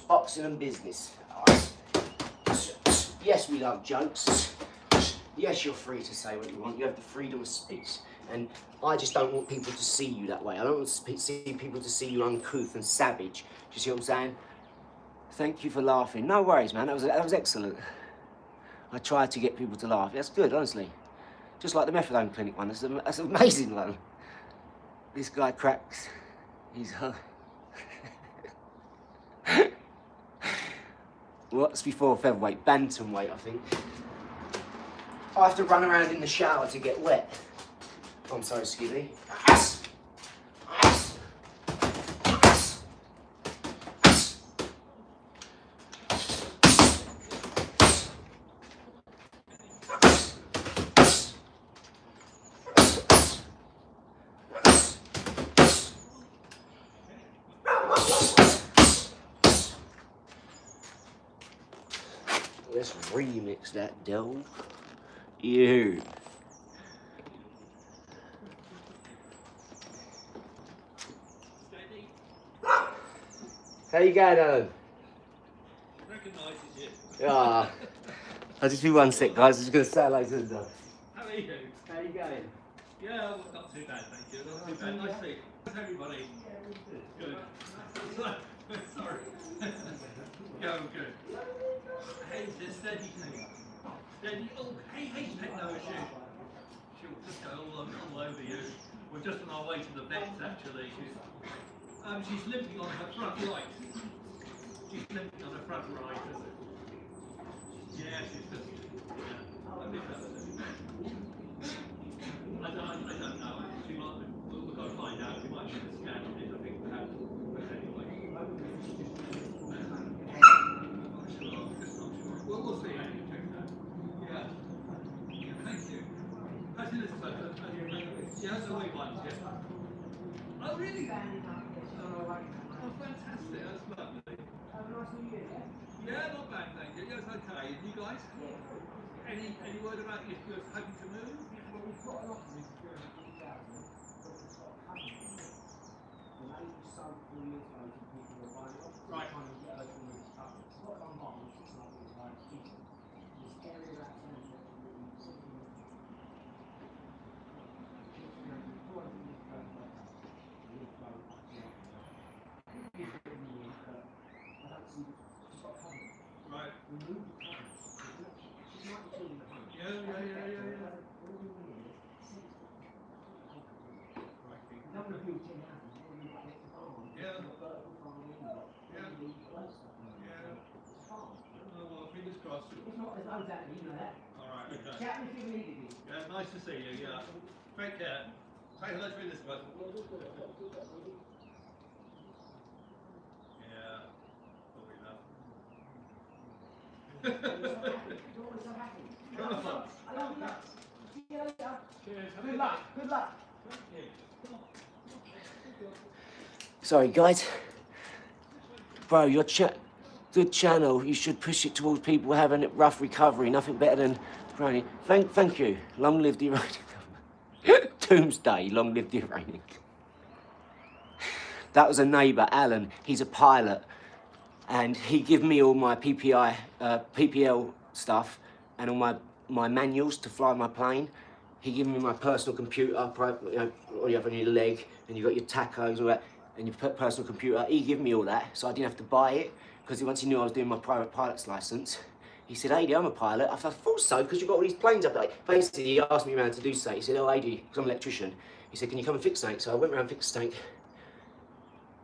boxing and business. Yes, we love jokes. Yes, you're free to say what you want. You have the freedom of speech. And I just don't want people to see you that way. I don't want to see people to see you uncouth and savage. Do you see what I'm saying? Thank you for laughing. No worries, man. That was excellent. I tried to get people to laugh. That's good, honestly. Just like the methadone clinic one. That's an amazing one. This guy cracks. He's... What's before featherweight? Bantamweight, I think. I have to run around in the shower to get wet. I'm sorry, Skibby. Let's remix that dough. You. How you going, Alan? Recognises you. Ah, I'll just be one sec, guys. I'm just going to say hello to the dog. How are you? How you going? Yeah, well, not too bad, thank you. Not too bad. Nice to see you. How's everybody? Good. Sorry. Yeah, I'm good. Hey, just steady, Kate. Steady. Oh, hey, pet no issue. She'll just go all over you. We're just on our way to the vets, actually. She's limping on her front right. She's limping on her front right. Yeah, she's just. Yeah. I think that's it. I don't know. She might. We've got to find out. She might need a scan on it. I think perhaps. But anyway. We'll see how you check that. Yeah. Thank you. How's Elizabeth? Yeah, that's the way ones, yeah. Oh, really? Oh, fantastic. That's lovely. Yeah, not bad, thank you. Yeah, it's okay. And you guys? Any word about you hoping to move? Well, we've got an offer with 300,000, but it's got coming. The lady sold 4 years ago to people who are buying off. Right. Trying to get her to move up. It's not online, it's not like it's this area that Right. remove the cover. She's not at all in the home. Yeah. Don't want to build 10 houses, you want to get the farm. Yeah. You've got vertical farming, you've got close stuff. Yeah. It's farm. Oh, well, fingers crossed. It's not, there's loads out there, you know that. Alright, okay. Chat me if you needed me. Yeah, nice to see you, yeah. Take care. Say hello to Elizabeth. Yeah. Probably not. You're always so happy. Come on. I love you. See you later. Cheers. Good luck. Good luck. Thank you. Sorry, guys. Bro, your Good channel. You should push it towards people having a rough recovery. Nothing better than Iranian. Thank you. Long live the Iranian government. Doomsday. Long live the Iranian. That was a neighbour, Alan. He's a pilot, and he gave me all my PPL stuff and all my manuals to fly my plane. He gave me my personal computer, you know, all you have on your leg, and you got your tacos, all that, and your personal computer. He gave me all that, so I didn't have to buy it, because once he knew I was doing my private pilot's license, he said, "AD, I'm a pilot." I thought so, because you've got all these planes up there. Basically, he asked me around to do something. He said, "Oh, AD," because I'm an electrician. He said, "Can you come and fix something?" So I went around and fixed something,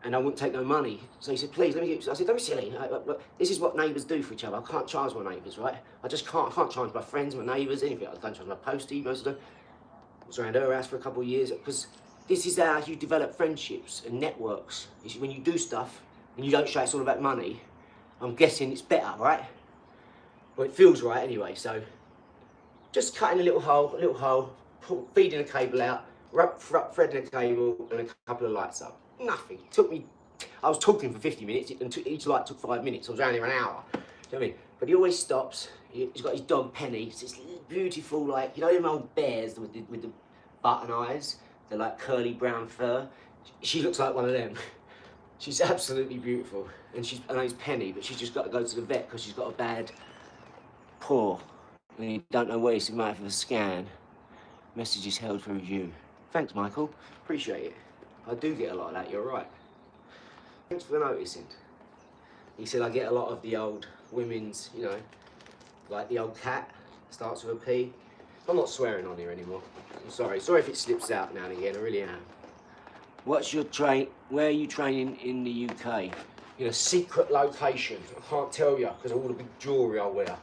and I wouldn't take no money. So he said, "Please, let me get." I said, "Don't be silly. Look, this is what neighbours do for each other. I can't charge my neighbours, right? I just can't. I can't charge my friends, my neighbours, anything. I don't charge my postie, most of them. I was around her house for a couple of years, because this is how you develop friendships and networks. It's when you do stuff and you don't show it's all about money. I'm guessing it's better, right? Well, it feels right anyway. So just cutting a little hole, feeding a cable out, threading a cable, and a couple of lights up. Nothing. It took me. I was talking for 50 minutes, and each light took 5 minutes. I was around here an hour. Do you know what I mean? But he always stops. He's got his dog Penny. It's this beautiful, like, you know them old bears with the button eyes, the like curly brown fur. She looks like one of them. She's absolutely beautiful, and her name's Penny. But she's just got to go to the vet because she's got a bad paw, and you don't know where. So you might have a scan. Message is held for review. Thanks, Michael. Appreciate it. I do get a lot of that. You're right. Thanks for noticing. He said I get a lot of the old women's, you know, like the old cat starts with a P. I'm not swearing on here anymore. I'm sorry. Sorry if it slips out now and again. I really am. What's your where are you training in the UK? In a secret location. I can't tell you because of all the big jewellery I wear.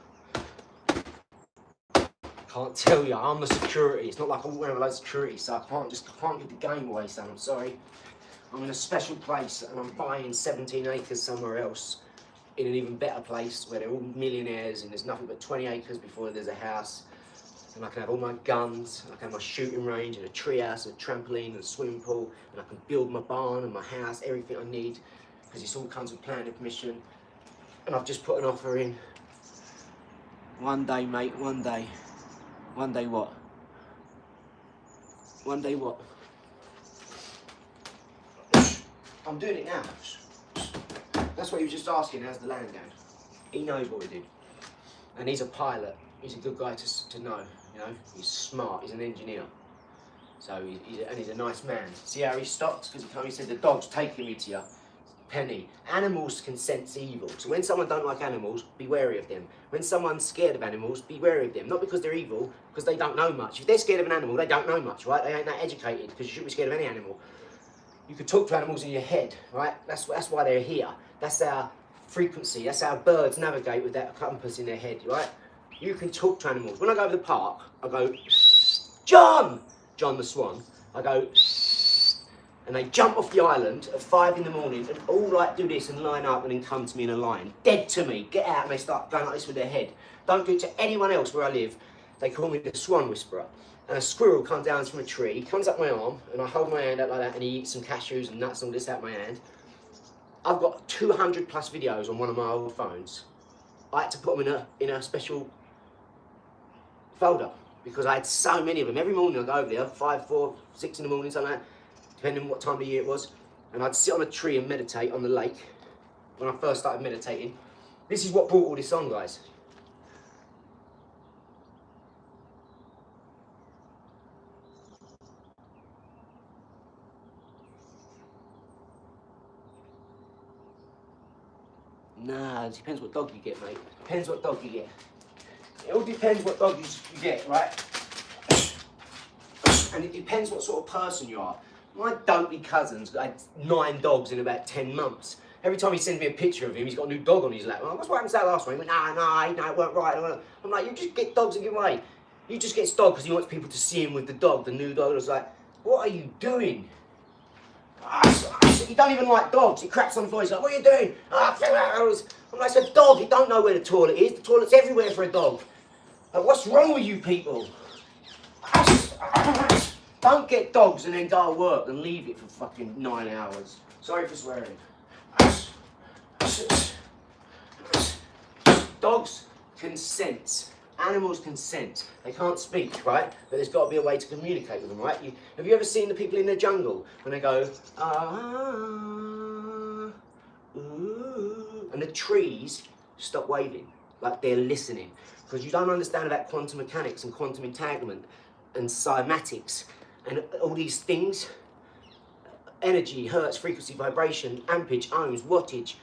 Can't tell you. I'm the security. It's not like I'm wearing a lot of security, so I can't give the game away, son. I'm sorry. I'm in a special place, and I'm buying 17 acres somewhere else, in an even better place where they're all millionaires, and there's nothing but 20 acres before there's a house. And I can have all my guns, and I can have my shooting range, and a treehouse, and a trampoline, and a swimming pool, and I can build my barn and my house, everything I need, because it all comes with planning permission. And I've just put an offer in. One day, mate, one day. One day what? One day what? I'm doing it now. That's what he was just asking, how's the land going? He knows what we do. And he's a pilot. He's a good guy to know, you know? He's smart, he's an engineer. So, he's a nice man. See how he stopped? Because he said, the dog's taking me to you. Penny. Animals can sense evil. So when someone don't like animals, be wary of them. When someone's scared of animals, be wary of them. Not because they're evil, because they don't know much. If they're scared of an animal, they don't know much, right? They ain't that educated, because you shouldn't be scared of any animal. You can talk to animals in your head, right? That's why they're here. That's our frequency. That's how birds navigate with that compass in their head, right? You can talk to animals. When I go to the park, I go, John! John the swan. I go, and they jump off the island at 5 in the morning and all like do this and line up and then come to me in a line. Dead to me. Get out, and they start going like this with their head. Don't do it to anyone else where I live. They call me the swan whisperer. And a squirrel comes down from a tree, comes up my arm, and I hold my hand out like that, and he eats some cashews and nuts and all this out my hand. I've got 200 plus videos on one of my old phones. I had to put them in a special folder because I had so many of them. Every morning I go over there, 5, 4, 6 in the morning, something like that, depending on what time of year it was. And I'd sit on a tree and meditate on the lake when I first started meditating. This is what brought all this on, guys. Nah, it depends what dog you get, mate. Depends what dog you get. It all depends what dog you get, right? And it depends what sort of person you are. My dopey cousin's had 9 dogs in about 10 months. Every time he sends me a picture of him, he's got a new dog on his lap. What's what happened to that last one? He went, no, it weren't right. I'm like, you just get dogs and give away. You just get dog because he wants people to see him with the dog, the new dog. I was like, what are you doing? He don't even like dogs. He cracks on the floor. He's like, what are you doing? I'm like, it's a dog. You don't know where the toilet is. The toilet's everywhere for a dog. Like, what's wrong with you people? Don't get dogs and then go to work and leave it for fucking 9 hours. Sorry for swearing. can sense. Animals can sense. They can't speak, right? But there's got to be a way to communicate with them, right? Have you ever seen the people in the jungle when they go, ah, ooh, and the trees stop waving, like they're listening? Because you don't understand about quantum mechanics and quantum entanglement and cymatics and all these things. Energy, hertz, frequency, vibration, ampage, ohms, wattage.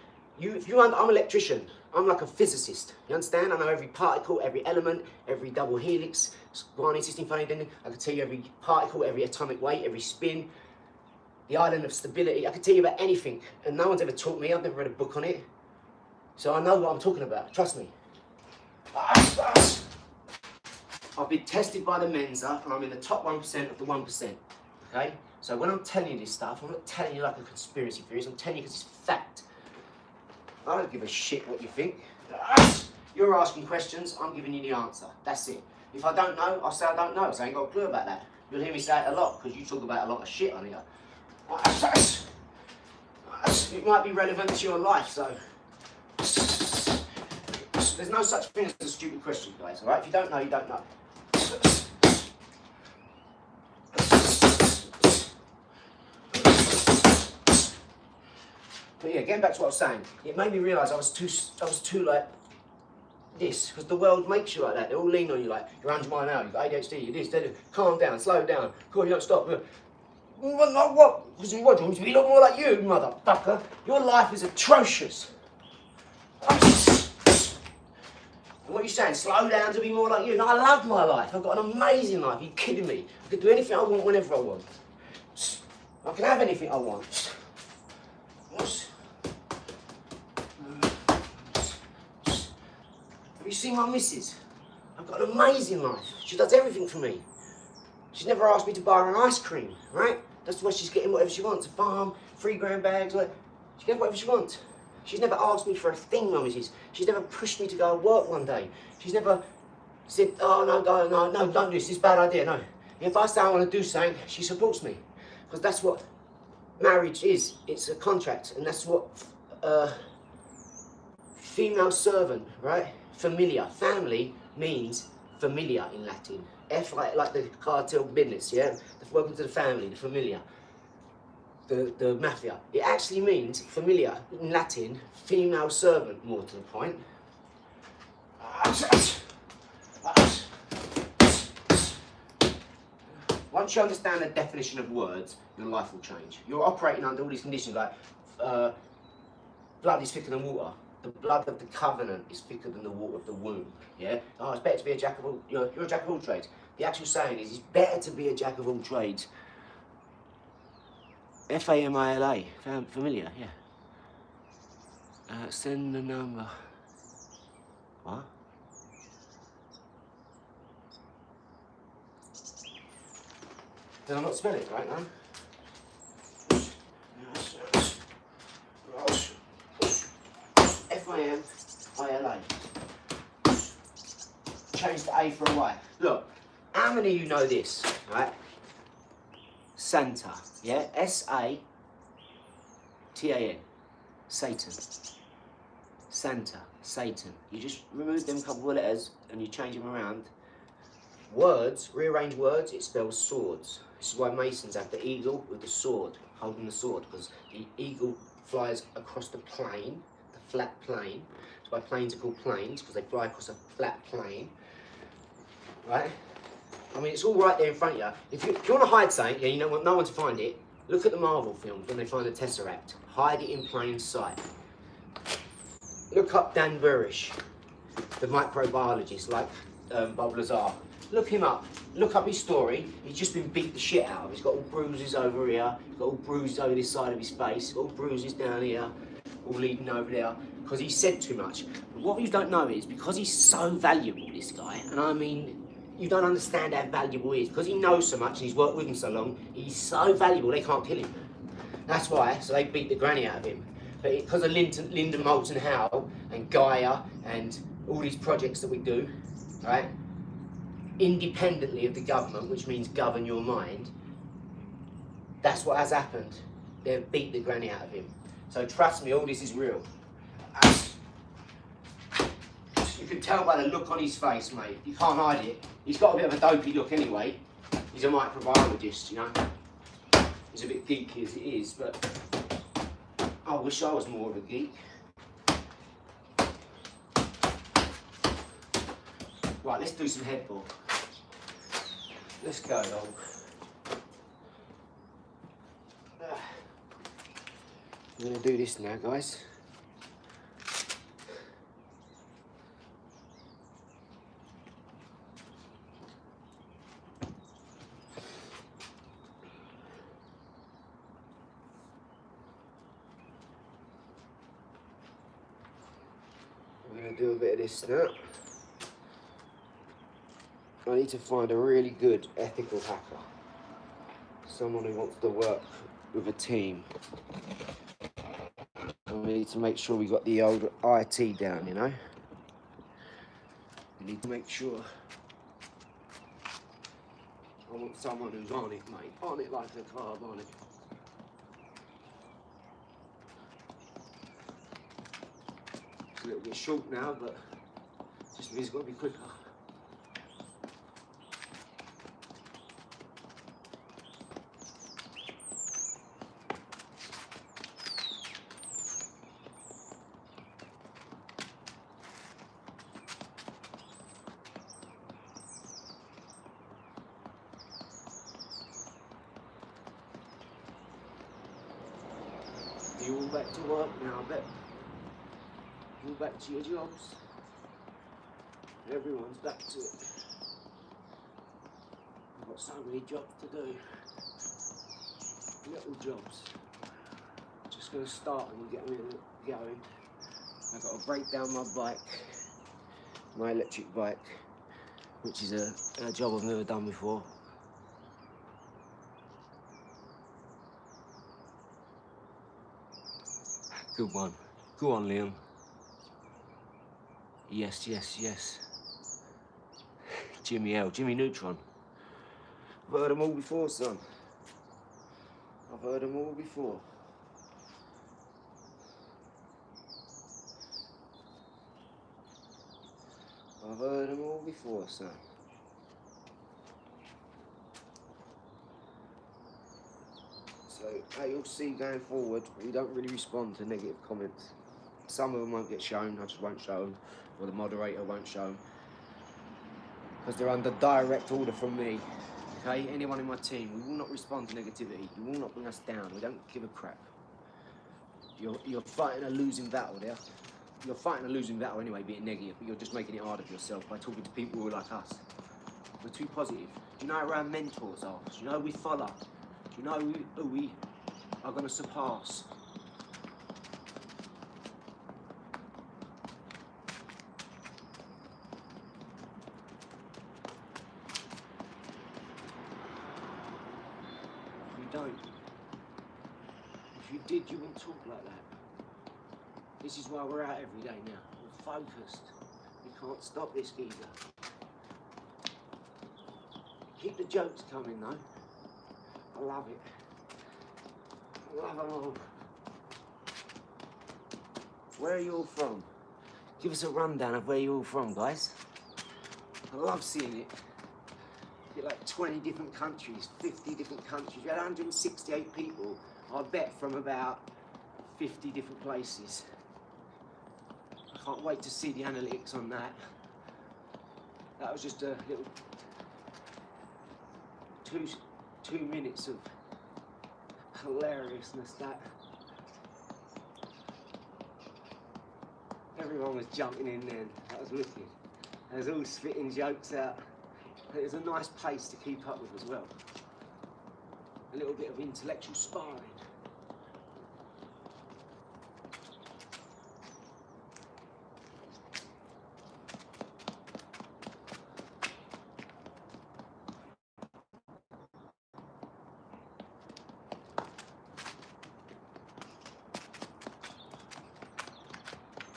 I'm an electrician. I'm like a physicist. You understand? I know every particle, every element, every double helix, guanine, cysteine, thymine. I can tell you every particle, every atomic weight, every spin, the island of stability. I can tell you about anything, and no one's ever taught me. I've never read a book on it, so I know what I'm talking about. Trust me. I've been tested by the Mensa, and I'm in the top 1% of the 1%. Okay? So when I'm telling you this stuff, I'm not telling you like a conspiracy theorist. I'm telling you because it's fact. I don't give a shit what you think. You're asking questions, I'm giving you the answer. That's it. If I don't know, I'll say I don't know. So I ain't got a clue about that. You'll hear me say it a lot because you talk about a lot of shit on here. It might be relevant to your life, so. There's no such thing as a stupid question, guys, alright? If you don't know, you don't know. But yeah, getting back to what I was saying, it made me realise I was too like this, because the world makes you like that. They all lean on you like, you're 100 miles an hour, you've got ADHD, you're this, calm down, slow down, cool, you don't stop. What? Because you want to be a lot more like you, motherfucker. Your life is atrocious. What are you saying? Slow down to be more like you? No, I love my life. I've got an amazing life. Are you kidding me? I can do anything I want whenever I want. I can have anything I want. Have you seen my missus? I've got an amazing life. She does everything for me. She's never asked me to buy her an ice cream, right? That's why she's getting whatever she wants. A farm, 3 grand bags, like, she gets whatever she wants. She's never asked me for a thing, my missus. She's never pushed me to go and work one day. She's never said, oh, no, don't do this, it's a bad idea, no. If I say I want to do something, she supports me. Because that's what marriage is. It's a contract, and that's what female servant, right? Familiar. Family means familiar in Latin. F like the cartel business, yeah? Welcome to the family, the familiar. The mafia. It actually means familiar in Latin, female servant, more to the point. Once you understand the definition of words, your life will change. You're operating under all these conditions like blood is thicker than water. The blood of the covenant is thicker than the water of the womb. Yeah? Oh, it's better to be a jack of all. You're a jack of all trades. The actual saying is, it's better to be a jack of all trades. Famila, familiar, yeah. Send the number. What? Did I not spell it right now? Famila. Change the A for a Y. Look, how many of you know this, right? Santa, yeah? S-A-T-A-N. Satan. Santa, Satan. You just remove them couple of letters and you change them around. Words, rearrange words, it spells swords. This is why Masons have the eagle with the sword, holding the sword, because the eagle flies across the plane, the flat plane. That's why planes are called planes, because they fly across a flat plane, right? I mean, it's all right there in front of you. If you want to hide something, yeah, you don't want no one to find it, look at the Marvel films when they find the Tesseract. Hide it in plain sight. Look up Dan Burish, the microbiologist, like Bob Lazar. Look him up. Look up his story. He's just been beat the shit out of. He's got all bruises over here. He's got all bruises over this side of his face. All bruises down here. All leading over there. Because he said too much. But what you don't know is, because he's so valuable, this guy, and I mean, you don't understand how valuable he is. Because he knows so much and he's worked with him so long, he's so valuable they can't kill him. That's why, so they beat the granny out of him. But because of Linda Moulton Howe and Gaia and all these projects that we do, right? Independently of the government, which means govern your mind, that's what has happened. They've beat the granny out of him. So trust me, all this is real. You can tell by the look on his face, mate. You can't hide it. He's got a bit of a dopey look anyway. He's a microbiologist, you know. He's a bit geeky as it is, but I wish I was more of a geek. Right, let's do some head ball. Let's go, dog. I'm going to do this now, guys. I'm going to do a bit of this now. I need to find a really good ethical hacker. Someone who wants to work with a team. And we need to make sure we got the old IT down, you know? We need to make sure. I want someone who's on it, mate. On it like a carb, on it. It's a little bit short now, but just means it's got to be quicker. You all back to work now, I bet. You all back to your jobs. Everyone's back to it. I've got so many jobs to do. Little jobs. Just gonna start and get me going. I've got to break down my bike, my electric bike, which is a job I've never done before. Good one. Go on, Liam. Yes, yes, yes. Jimmy L. Jimmy Neutron. I've heard them all before, son. I've heard them all before. I've heard them all before, son. So, as you'll see going forward, we don't really respond to negative comments. Some of them won't get shown, I just won't show them, or the moderator won't show them. Because they're under direct order from me. Okay, anyone in my team, we will not respond to negativity. You will not bring us down, we don't give a crap. You're fighting a losing battle there. You're fighting a losing battle anyway, being negative, but you're just making it harder for yourself by talking to people who are like us. We're too positive. Do you know who our mentors are? Do you know who we follow? Do you know who we are going to surpass? If you don't, if you did, you wouldn't talk like that. This is why we're out every day now. We're focused. We can't stop this geezer. Keep the jokes coming though. I love it. I love them all. Where are you all from? Give us a rundown of where you're all from, guys. I love seeing it. You're like 20 different countries, 50 different countries. We had 168 people, I bet, from about 50 different places. I can't wait to see the analytics on that. That was just a little 2 minutes of hilariousness. That everyone was jumping in then. That was wicked. They was all spitting jokes out. It was a nice pace to keep up with as well. A little bit of intellectual sparring.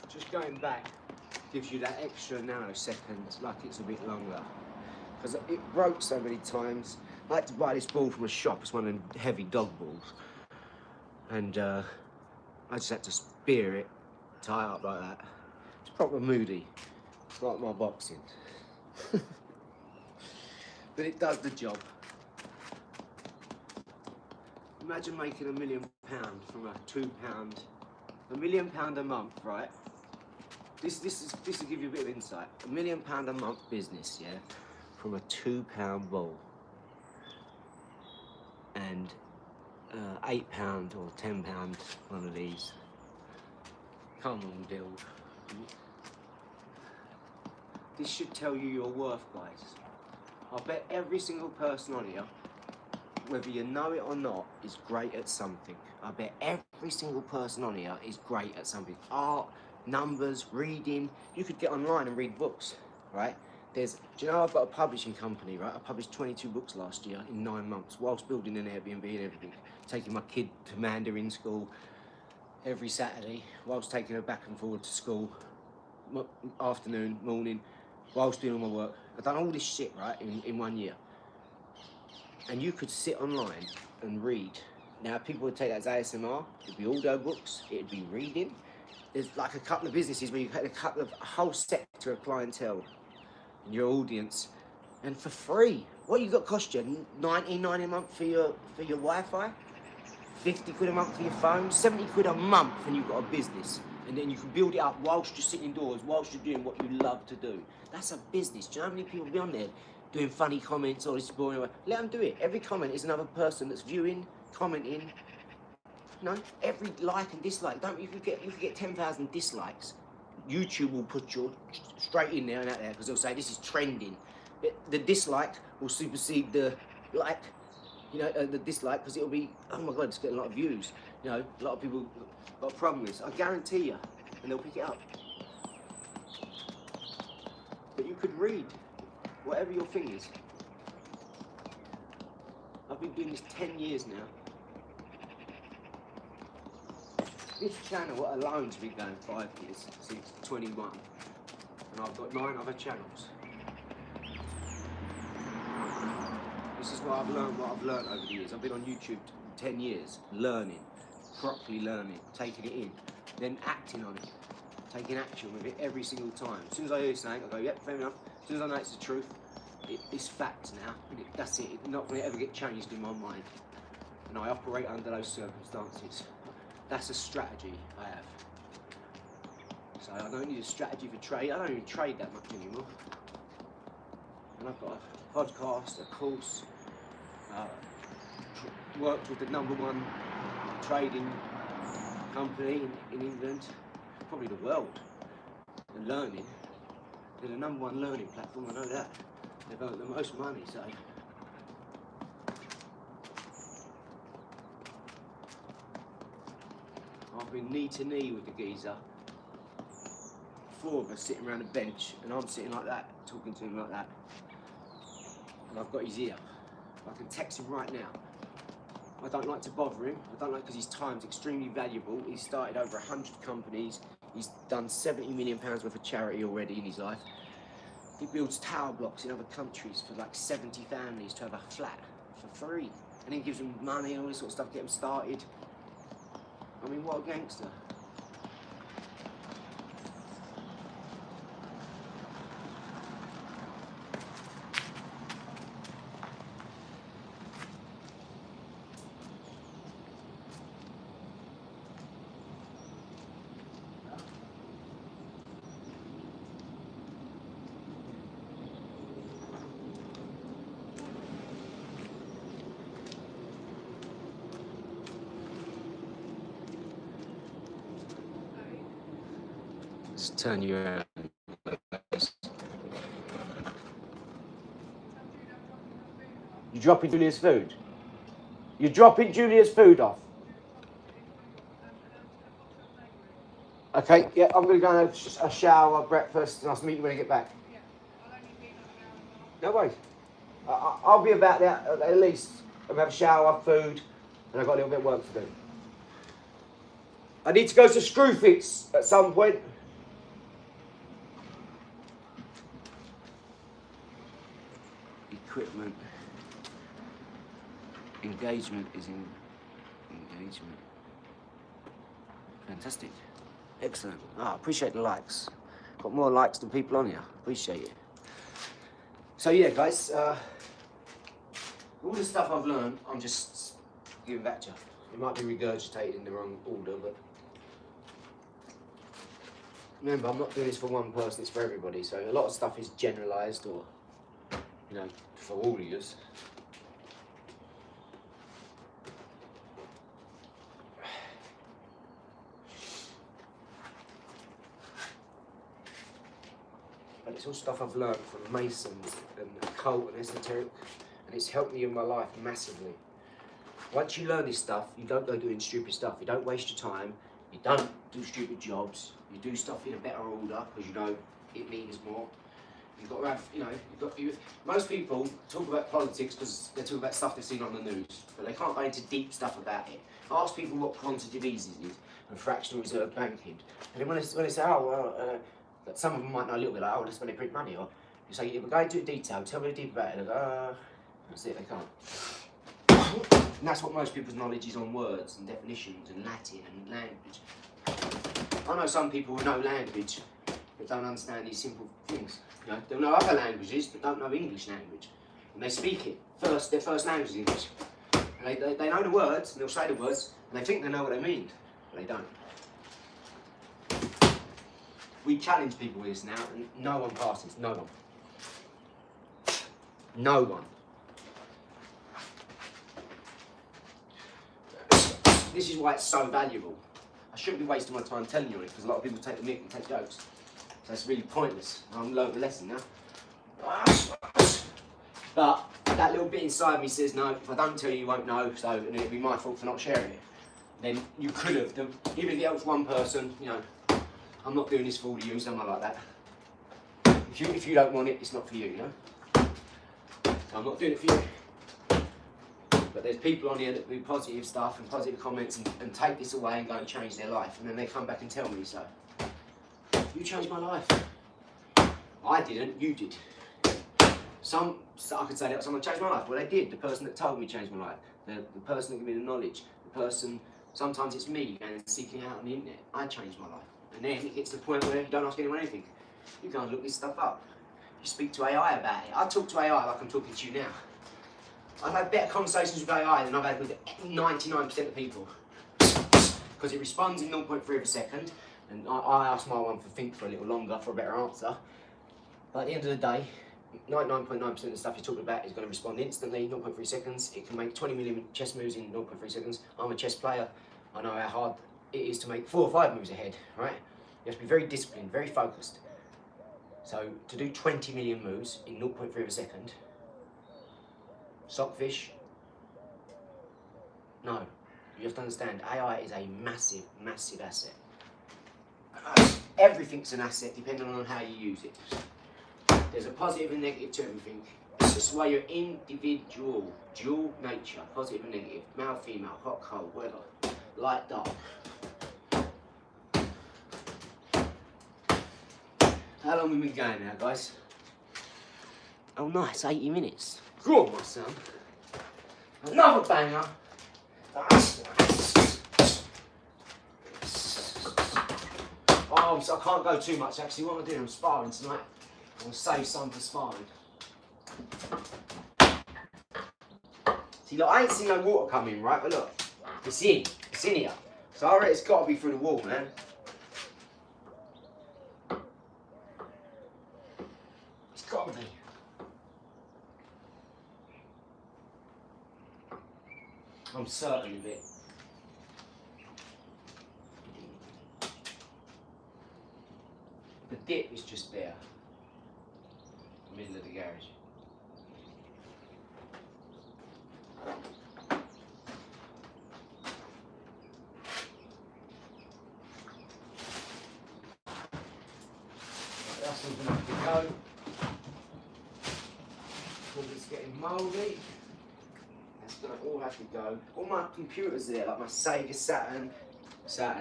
Just going back gives you that extra nanosecond, like it's a bit longer. Because it broke so many times. I had to buy this ball from a shop, it's one of them heavy dog balls. And I just had to spear it, tie it up like that. It's proper moody. It's like my boxing. But it does the job. Imagine making £1 million from a £2, £1 million a month, right? This will give you a bit of insight. £1 million a month business, yeah, from a £2 ball, and £8 or £10 one of these. Come on, Bill. This should tell you your worth, guys. I bet every single person on here, whether you know it or not, is great at something. I bet every single person on here is great at something. Art, numbers, reading. You could get online and read books, right? Do you know I've got a publishing company, right? I published 22 books last year in 9 months whilst building an Airbnb and everything. Taking my kid to Mandarin school every Saturday, whilst taking her back and forward to school, afternoon, morning, whilst doing all my work. I've done all this shit, right, in 1 year. And you could sit online and read. Now, people would take that as ASMR, it'd be audio books, it'd be reading. There's like a couple of businesses where you had a whole sector of clientele in your audience, and for free. What you got cost you? 99 a month for your Wi-Fi? 50 quid a month for your phone? 70 quid a month, and you've got a business. And then you can build it up whilst you're sitting indoors, whilst you're doing what you love to do. That's a business. Do you know how many people be on there doing funny comments or this is boring? Let them do it. Every comment is another person that's viewing, commenting. No, every like and dislike. You could get 10,000 dislikes. YouTube will put you straight in there and out there because they'll say this is trending. The dislike will supersede the like. You know, the dislike, because it'll be, oh my God, it's getting a lot of views. You know, a lot of people got a problem with this. I guarantee you, and they'll pick it up. But you could read whatever your thing is. I've been doing this 10 years now. This channel alone's been going 5 years, since 21. And I've got 9 other channels. This is what I've learned over the years. I've been on YouTube 10 years, learning, properly learning, taking it in, then acting on it, taking action with it every single time. As soon as I hear something, I go, yep, fair enough. As soon as I know it's the truth, it's fact now. That's it. It's not going to ever get changed in my mind. And I operate under those circumstances. That's a strategy I have. So I don't need a strategy for trade. I don't even trade that much anymore. And I've got a podcast, a course, worked with the #1 trading company in England, probably the world, and learning. They're the #1 learning platform, I know that. They've earned the most money, so. I've been knee to knee with the geezer. 4 of us sitting around a bench, and I'm sitting like that, talking to him like that. And I've got his ear. I can text him right now. I don't like to bother him. I don't like because his time's extremely valuable. He's started over 100 companies. He's done £70 million worth of charity already in his life. He builds tower blocks in other countries for like 70 families to have a flat for free. And he gives them money and all this sort of stuff to get them started. I mean, what a gangster. Let's turn you around. You dropping Julia's food? You're dropping Julia's food off? Okay, yeah, I'm going to go and have a shower, breakfast, and I'll meet you when I get back. No worries. I'll be about there at least. I'll have a shower, food, and I've got a little bit of work to do. I need to go to Screwfix at some point. Equipment. Engagement is in engagement. Fantastic. Excellent. I appreciate the likes. Got more likes than people on here. Appreciate it. So yeah, guys, all the stuff I've learned, I'm just giving back to you. It might be regurgitated in the wrong order, but remember, I'm not doing this for one person, it's for everybody. So a lot of stuff is generalised or, you know, for all of us. But it's all stuff I've learned from Masons and occult and esoteric, and it's helped me in my life massively. Once you learn this stuff, you don't go doing stupid stuff. You don't waste your time. You don't do stupid jobs. You do stuff in a better order because you know it means more. You've got to have, you know, most people talk about politics because they talk about stuff they've seen on the news, but they can't go into deep stuff about it. Ask people what quantitative easing is and fractional reserve banking. And then when they say, oh, well, some of them might know a little bit like, oh, that's when they print money. Or you say, yeah, we're going into detail, tell me deep about it. They go, that's it, they can't. And that's what most people's knowledge is on words and definitions and Latin and language. I know some people who know language but don't understand these simple things. You know, they'll know other languages but don't know English language. And they speak it. Their first language is English. And they know the words, and they'll say the words, and they think they know what they mean, but they don't. We challenge people with this now, and no one passes. No one. No one. This is why it's so valuable. I shouldn't be wasting my time telling you it, because a lot of people take the mick and take jokes. So it's really pointless. I've learned the lesson now. But that little bit inside me says, no, if I don't tell you, you won't know, so and it'll be my fault for not sharing it. Then you could have, even if it helps one person, you know, I'm not doing this for all of you, something like that. If you don't want it, it's not for you, you know? So I'm not doing it for you. But there's people on here that do positive stuff and positive comments and take this away and go and change their life. And then they come back and tell me so. You changed my life. I didn't, you did. I could say that someone changed my life. Well, they did. The person that told me changed my life. The person that gave me the knowledge. The person, sometimes it's me and seeking out on the internet. I changed my life. And then it gets to the point where you don't ask anyone anything. You go and look this stuff up. You speak to AI about it. I talk to AI like I'm talking to you now. I've had better conversations with AI than I've had with 99% of people. Because it responds in 0.3 of a second, and I ask my one to think for a little longer for a better answer. But at the end of the day, 99.9% of the stuff you're talking about is going to respond instantly, 0.3 seconds. It can make 20 million chess moves in 0.3 seconds. I'm a chess player. I know how hard it is to make 4 or 5 moves ahead, right? You have to be very disciplined, very focused. So to do 20 million moves in 0.3 of a second, Sockfish? No. You have to understand, AI is a massive, massive asset. Everything's an asset depending on how you use it. There's a positive and negative to everything. It's just why you're individual, dual nature, positive and negative, male, female, hot, cold, whatever, light, dark. How long have we been going now, guys? Oh, nice, 80 minutes. Go on, my son. Another banger. Oh, so I can't go too much actually. What am I doing? I'm sparring tonight. I'm going to save some for sparring. See, look, I ain't seen no water coming, right? But look, it's in here. So I reckon it's got to be through the wall, man. It's got to be. I'm certain of it. The dip is just there, in the middle of the garage. That's all going to go. Because it's getting mouldy. That's going to all have to go. All my computers there, like my Sega Saturn.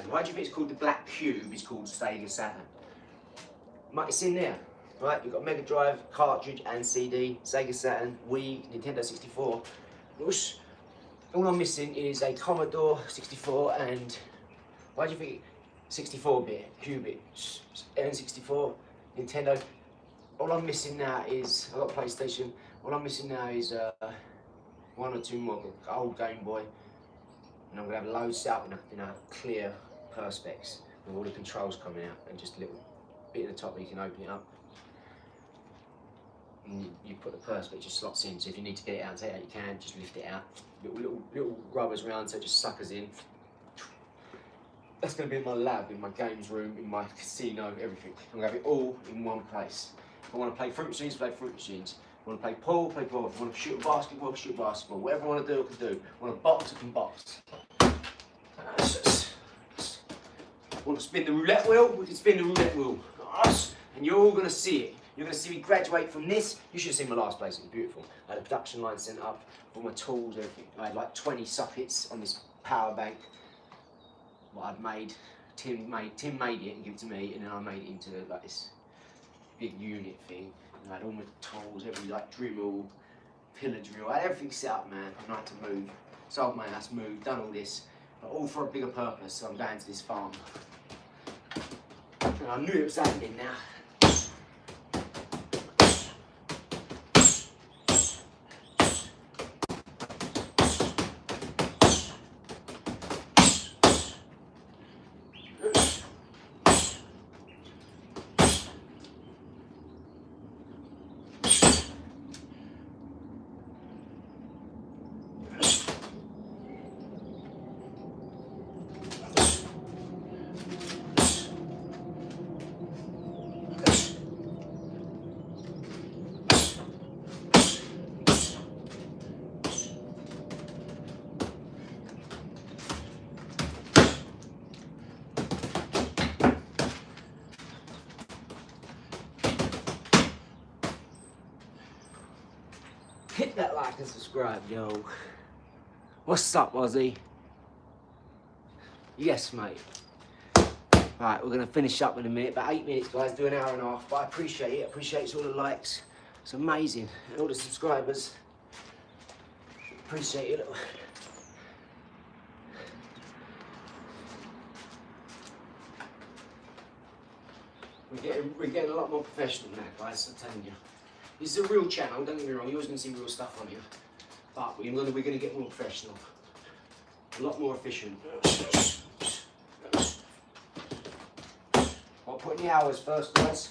Why do you think it's called the Black Cube? It's called Sega Saturn. It's in there, right? You've got Mega Drive, cartridge and CD, Sega Saturn, Wii, Nintendo 64. Whoosh. All I'm missing is a Commodore 64 and, why do you think 64-bit, Qubit, N64, Nintendo. All I'm missing now is, I've got a PlayStation, all I'm missing now is 1 or 2 more, old Game Boy, and I'm going to have loads set up in a clear perspex with all the controls coming out and just a little bit at the top where you can open it up. And you put the perspex, just slots in, so if you need to get it out and take it out, you can, just lift it out. Little rubbers around so it just suckers in. That's going to be in my lab, in my games room, in my casino, everything. I'm going to have it all in one place. If I want to play fruit machines, play fruit machines. If I want to play pool, play pool. If I want to shoot a basketball, shoot basketball. Whatever I want to do, I can do. If I want to box, I can box. I want to spin the roulette wheel, we can spin the roulette wheel. And you're all going to see it. You're going to see me graduate from this. You should have seen my last place, it was beautiful. I had a production line set up, all my tools, everything. I had like 20 sockets on this power bank. What I'd made, Tim made it and gave it to me, and then I made it into like this big unit thing. And I had all my tools, every like Dremel, pillar drill, I had everything set up, man. I had to move, sold my house, moved, done all this, but all for a bigger purpose. So I'm going to this farm, and I knew it was happening now. Hit that like and subscribe, yo. What's up, Ozzy? Yes, mate. Right, we're going to finish up in a minute. About 8 minutes, guys. Do an hour and a half. But I appreciate it. I appreciate all the likes. It's amazing. And all the subscribers. Appreciate it. We're getting a lot more professional now, guys. I'm telling you. This is a real channel, don't get me wrong, you're always going to see real stuff on here. But we're going to get more professional. A lot more efficient. I'll put in the hours first, guys.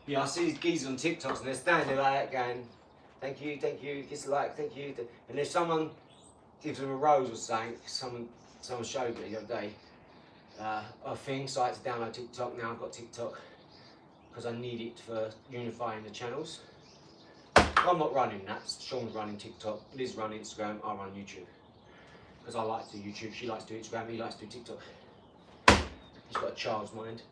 Yeah, I see these geezers on TikToks and they're standing like that going, thank you, kiss a like, thank you. And if someone gives them a rose or something, someone showed me the other day, a thing, so I had to download TikTok. Now I've got TikTok because I need it for unifying the channels. I'm not running that, Sean's running TikTok, Liz running Instagram, I run YouTube. Because I like to do YouTube, she likes to do Instagram, he likes to do TikTok. He's got a child's mind.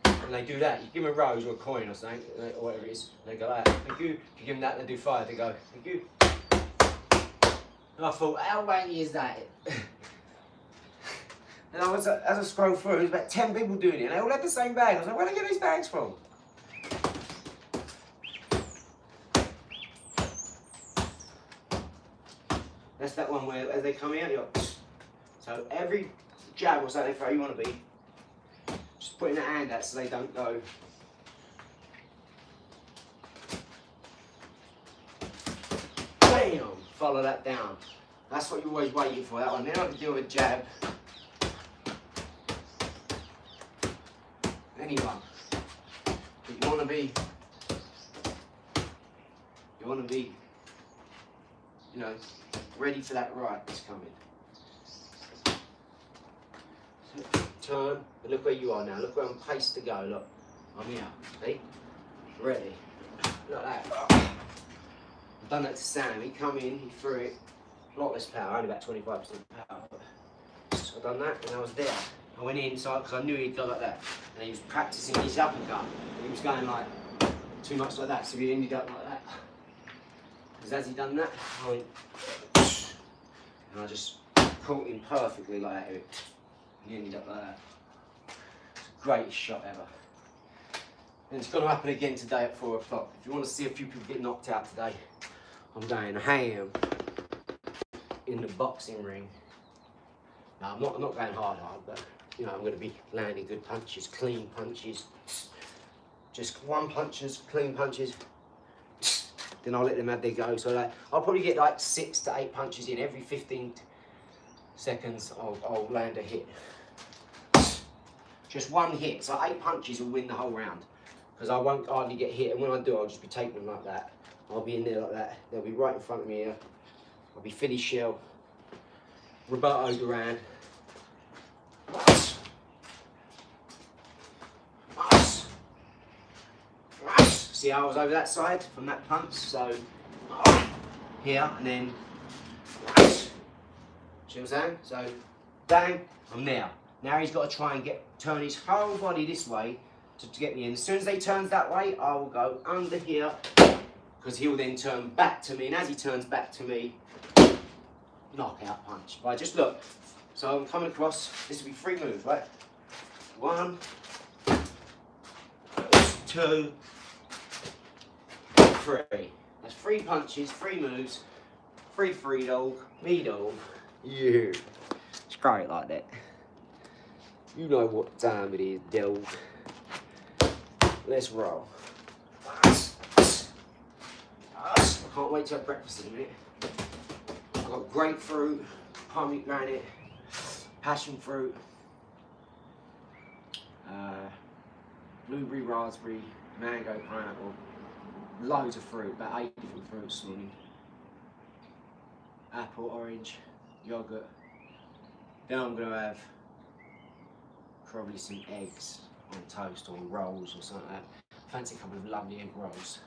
And they do that, you give them a rose or a coin or something, or whatever it is, and they go, thank you. If you give them that, they do 5, they go, thank you. And I thought, how wanky is that? And as I scroll through, there's about 10 people doing it, and they all had the same bag. I was like, where do they get these bags from? That's that one where, as they come out, you're like, so every jab or something they throw, you want to be just putting the hand out so they don't go. Bam! Follow that down. That's what you're always waiting for, that one. Then I can deal with a jab. Anyone. But you want to be, you know, ready for that right that's coming. So, turn, and look where you are now. Look where I'm paced to go. Look, I'm here. See? Ready. Like that. I've done that to Sam. He come in, he threw it. A lot less power, only about 25% power. So I've done that, and I was there. I went inside because I knew he'd go like that. And he was practicing his uppercut. And he was going like too much like that, so he ended up like that. Because as he done that, I went, and I just caught him perfectly like that. He ended up like that. It's the greatest shot ever. And it's going to happen again today at 4 o'clock. If you want to see a few people get knocked out today, I'm going ham in the boxing ring. No, I'm not going hard, but you know, I'm going to be landing good punches, clean punches. Just one punches, clean punches. Then I'll let them have their go. So like, I'll probably get like 6 to 8 punches in every 15 seconds. I'll land a hit. Just one hit. So 8 punches will win the whole round. Because I won't hardly get hit, and when I do, I'll just be taking them like that. I'll be in there like that. They'll be right in front of me here. I'll be Philly Shell, Roberto Duran. See how I was over that side from that punch? So here and then. See what I'm saying? So bang, I'm there. Now he's got to try and turn his whole body this way to get me in. As soon as they turns that way, I will go under here, because he will then turn back to me, and as he turns back to me, knockout punch. Right, just look. So I'm coming across, this will be 3 moves, right? 1, 2, 3. That's 3 punches, 3 moves, 3 dog, me dog. Yeah. It's great like that. You know what time it is, dog. Let's roll. I can't wait to have breakfast in a minute. I've got grapefruit, pomegranate, passion fruit, blueberry, raspberry, mango, pineapple, loads of fruit, about 8 different fruits this morning. Apple, orange, yogurt. Then I'm going to have probably some eggs on toast or rolls or something like that. Fancy a couple of lovely egg rolls.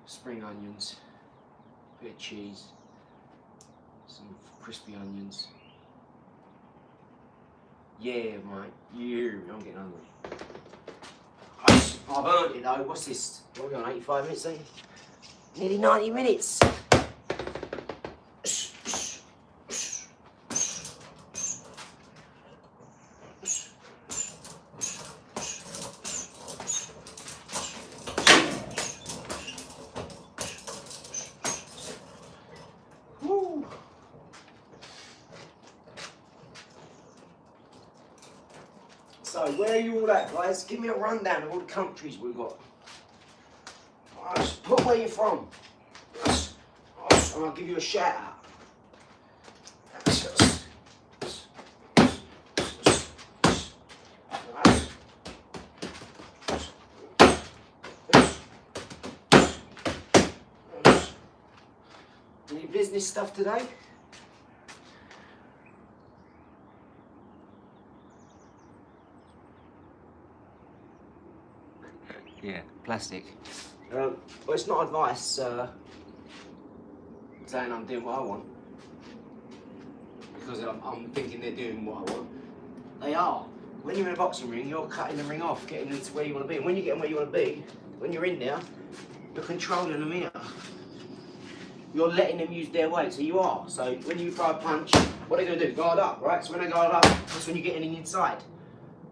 Spring onions, a bit of cheese, some crispy onions. Yeah, mate, yeah, I'm getting hungry. I've earned it though. What's this? What are we on, 85 minutes then? Nearly 90 minutes. So where are you all at, guys? Give me a rundown of all the countries we've got. Just put where you're from. And I'll give you a shout out. Any business stuff today? Yeah, plastic. Well, it's not advice saying I'm doing what I want, because I'm thinking they're doing what I want. They are. When you're in a boxing ring, you're cutting the ring off, getting into where you want to be. And when you get where you want to be, when you're in there, you're controlling them here. You're letting them use their weight, so you are. So when you throw a punch, what are they going to do? Guard up, right? So when they guard up, that's when you get in the inside.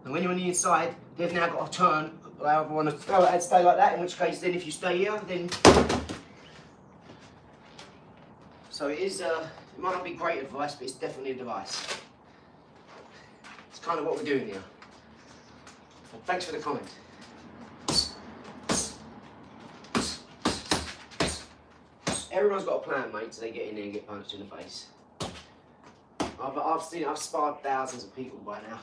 And when you're on the inside, they've now got to turn. I either want to throw it and stay like that, in which case then if you stay here, then... So it is, it might not be great advice, but it's definitely a device. It's kind of what we're doing here. And thanks for the comment. Everyone's got a plan, mate, so they get in there and get punched in the face. I've sparred thousands of people by now.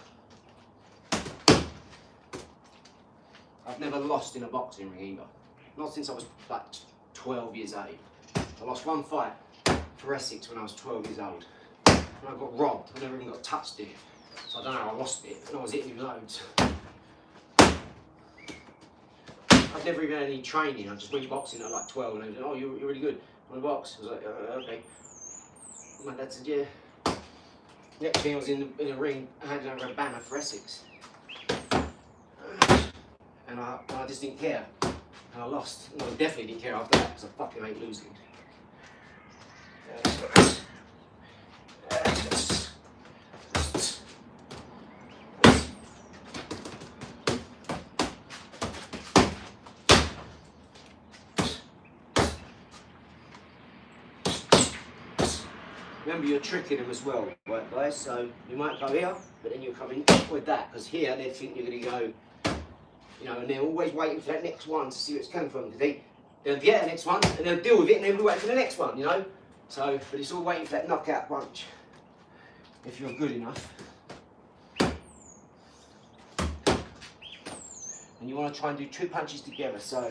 I've never lost in a boxing ring either. Not since I was like 12 years old. I lost one fight for Essex when I was 12 years old. And I got robbed. I never even got touched it. So I don't know how I lost it. And I was hitting him loads. I've never even had any training. I just went boxing at like 12 and they said, oh, you're really good. Want to box? I was like, okay. My dad said, yeah. Next thing I was in the ring, I handed over a banner for Essex. And I just didn't care. And I lost. No, I definitely didn't care after that because I fucking hate losing. Remember, you're tricking them as well, right, guys? So you might go here, but then you're coming with that, because here they think you're going to go, you know, and they're always waiting for that next one to see where it's coming from. Because they'll get the next one, and they'll deal with it, and then we'll wait for the next one, you know? So, but it's all waiting for that knockout punch, if you're good enough. And you want to try and do 2 punches together, so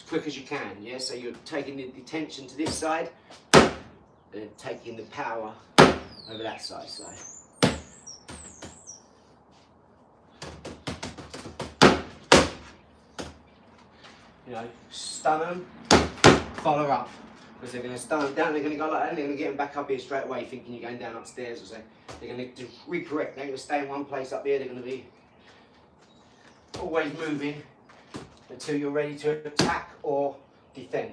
quick as you can, yeah? So you're taking the tension to this side and taking the power over that side. So you know, stun them, follow up. Because they're going to stun them down, they're going to go like that, and they're going to get them back up here straight away thinking you're going down upstairs or something. They're going to recorrect, they're going to stay in one place up here, they're going to be always moving until you're ready to attack or defend.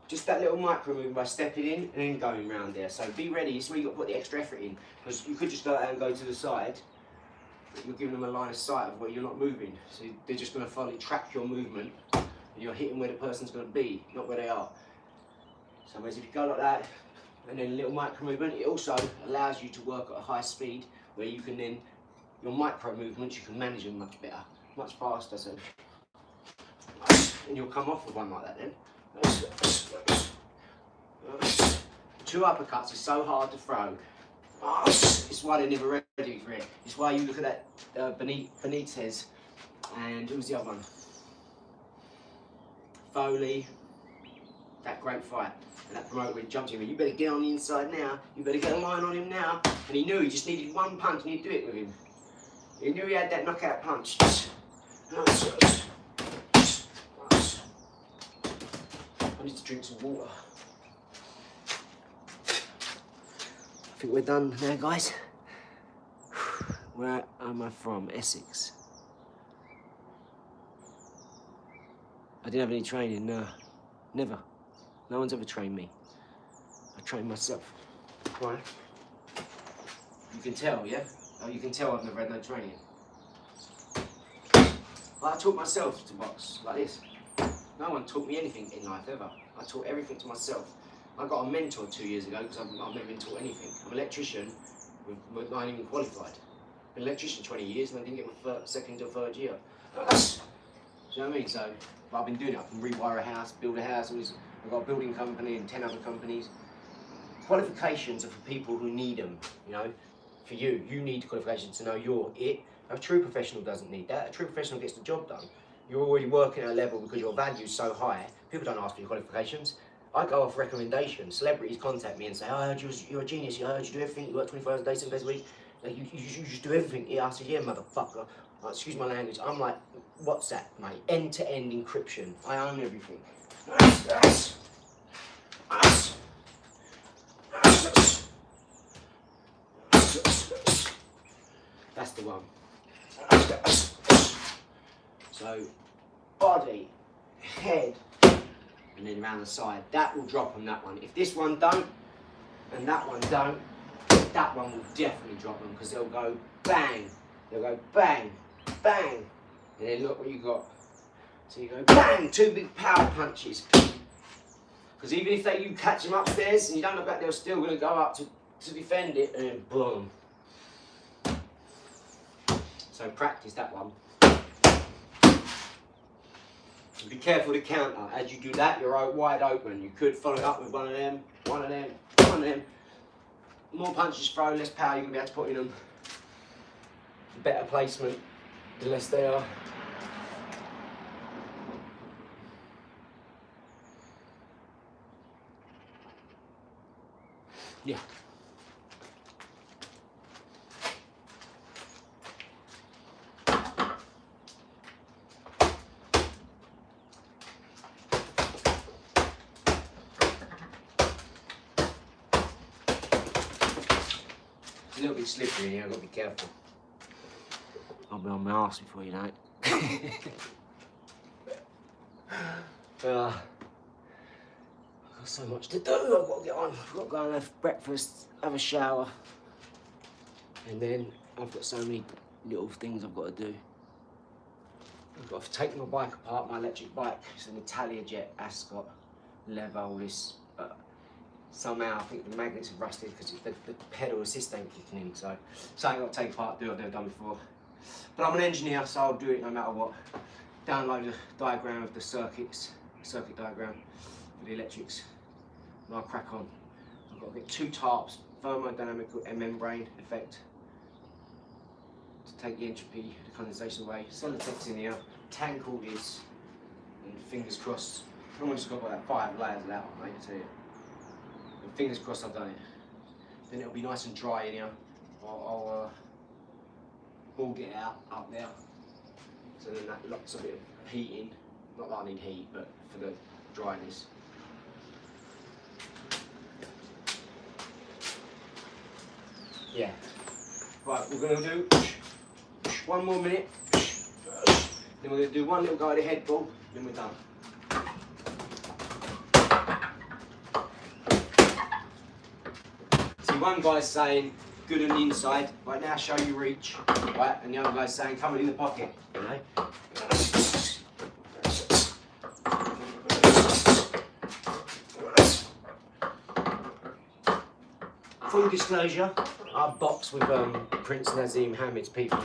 Just that little micro movement by stepping in and then going round there. So be ready, it's where you've got to put the extra effort in. Because you could just go out and go to the side, but you're giving them a line of sight of where you're not moving. So they're just going to follow, track your movement, and you're hitting where the person's going to be, not where they are. So whereas if you go like that, and then a little micro movement, it also allows you to work at a high speed, where you can then, your micro movements, you can manage them much better, much faster. So, and you'll come off with one like that then. 2 uppercuts is so hard to throw. It's why they're never ready for it. It's why you look at that Benitez, and who was the other one? Foley. That great fight. And that promoter when he jumped him, you better get on the inside now, you better get a line on him now. And he knew he just needed 1 punch and he'd do it with him. He knew he had that knockout punch. I need to drink some water. I think we're done now, guys. Where am I from? Essex. I didn't have any training, no. Never. No one's ever trained me. I trained myself. Right? You can tell, yeah? Oh, you can tell I've never had no training. I taught myself to box like this. No one taught me anything in life ever. I taught everything to myself. I got a mentor 2 years ago because I've never been taught anything. I'm an electrician, not even qualified. I've been an electrician 20 years and I didn't get my second or third year. Do you know what I mean? So, but I've been doing it. I can rewire a house, build a house. I've got a building company and 10 other companies. Qualifications are for people who need them, you know. For you, you need qualifications to know you're it. A true professional doesn't need that. A true professional gets the job done. You're already working at a level because your value's so high. People don't ask for your qualifications. I go off recommendations. Celebrities contact me and say, oh, I heard you're a genius. I heard you do everything. You work 24 hours a day, 7 days a week. Like, you just do everything. Yeah, I said, yeah, motherfucker. Excuse my language. I'm like, what's that, mate? End-to-end encryption. I own everything. That's the one. So, body, head, and then around the side. That will drop on that one. If this one don't, and that one don't, that one will definitely drop them because they'll go bang. They'll go bang, bang, and then look what you got. So you go bang, 2 big power punches. Because even if you catch them upstairs and you don't look back, they're still going to go up to defend it, and then boom. So practice that one. And be careful to counter. As you do that, you're wide open. You could follow it up with one of them, one of them, one of them. More punches thrown, less power you're going to be able to put in them. Better placement, the less they are. Yeah. little bit slippery in here, I've got to be careful. I'll be on my arse before you know it. I've got so much to do, I've got to get on. I've got to go and have breakfast, have a shower. And then I've got so many little things I've got to do. I've got to take my bike apart, my electric bike. It's an Italia Jet Ascot, leather, all this. But somehow I think the magnets have rusted because the pedal assist ain't kicking in. So something I've got to take apart, do what I've never done before. But I'm an engineer, so I'll do it no matter what. Download a diagram of the circuit diagram for the electrics, and I'll crack on. I've got to get 2 tarps, thermodynamic and membrane effect, to take the entropy, the condensation away. Sellotex's in here, tank all this, and fingers crossed. I've almost got about 5 layers of that on, mate, I tell you. And fingers crossed I've done it. Then it'll be nice and dry in here. I'll balled it out up there. So then that locks a bit of heat in. Not that I need heat, but for the dryness. Yeah. Right, we're going to do 1 more minute. Then we're going to do 1 little go at the head ball, then we're done. See, one guy's saying, good on the inside, right now show you reach, right, and the other guy's saying, come in the pocket, you know. Full disclosure, I box with Prince Nazim Hamid's people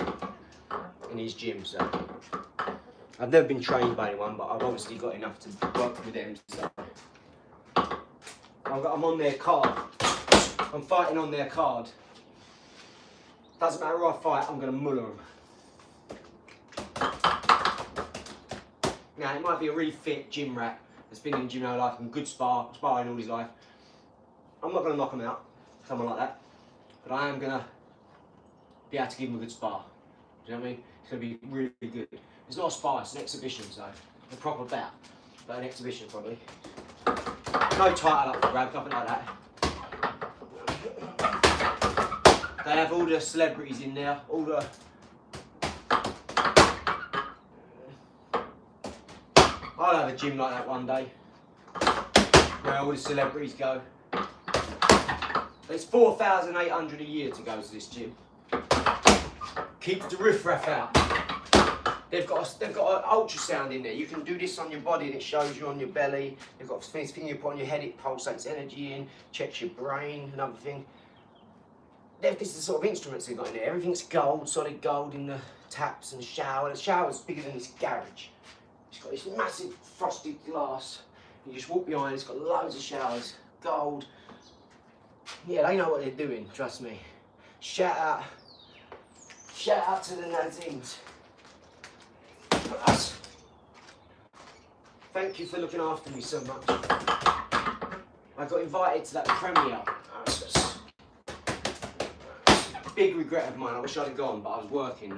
in his gym, so I've never been trained by anyone, but I've obviously got enough to work with them, so I'm on their card. I'm fighting on their card. Doesn't matter who I fight, I'm going to muller them. Now, it might be a really fit gym rat that's been in the gym all life and good sparring all his life. I'm not going to knock him out, someone like that. But I am going to be able to give him a good spar. Do you know what I mean? It's going to be really good. It's not a spar, it's an exhibition, so a proper bout. But an exhibition, probably. No title up for grabs, nothing like that. They have all the celebrities in there, all the... I'll have a gym like that one day, where all the celebrities go. It's 4,800 a year to go to this gym. Keeps the riffraff out. They've got an ultrasound in there. You can do this on your body and it shows you on your belly. They've got a thing you put on your head, it pulsates energy in, checks your brain, another thing. This is the sort of instruments they've got in there. Everything's gold, solid gold in the taps and shower. The shower's bigger than this garage. It's got this massive frosted glass. You just walk behind, it's got loads of showers, gold. Yeah, they know what they're doing, trust me. Shout out to the Nazims. Thank you for looking after me so much. I got invited to that premiere. Big regret of mine. I wish I'd have gone, but I was working.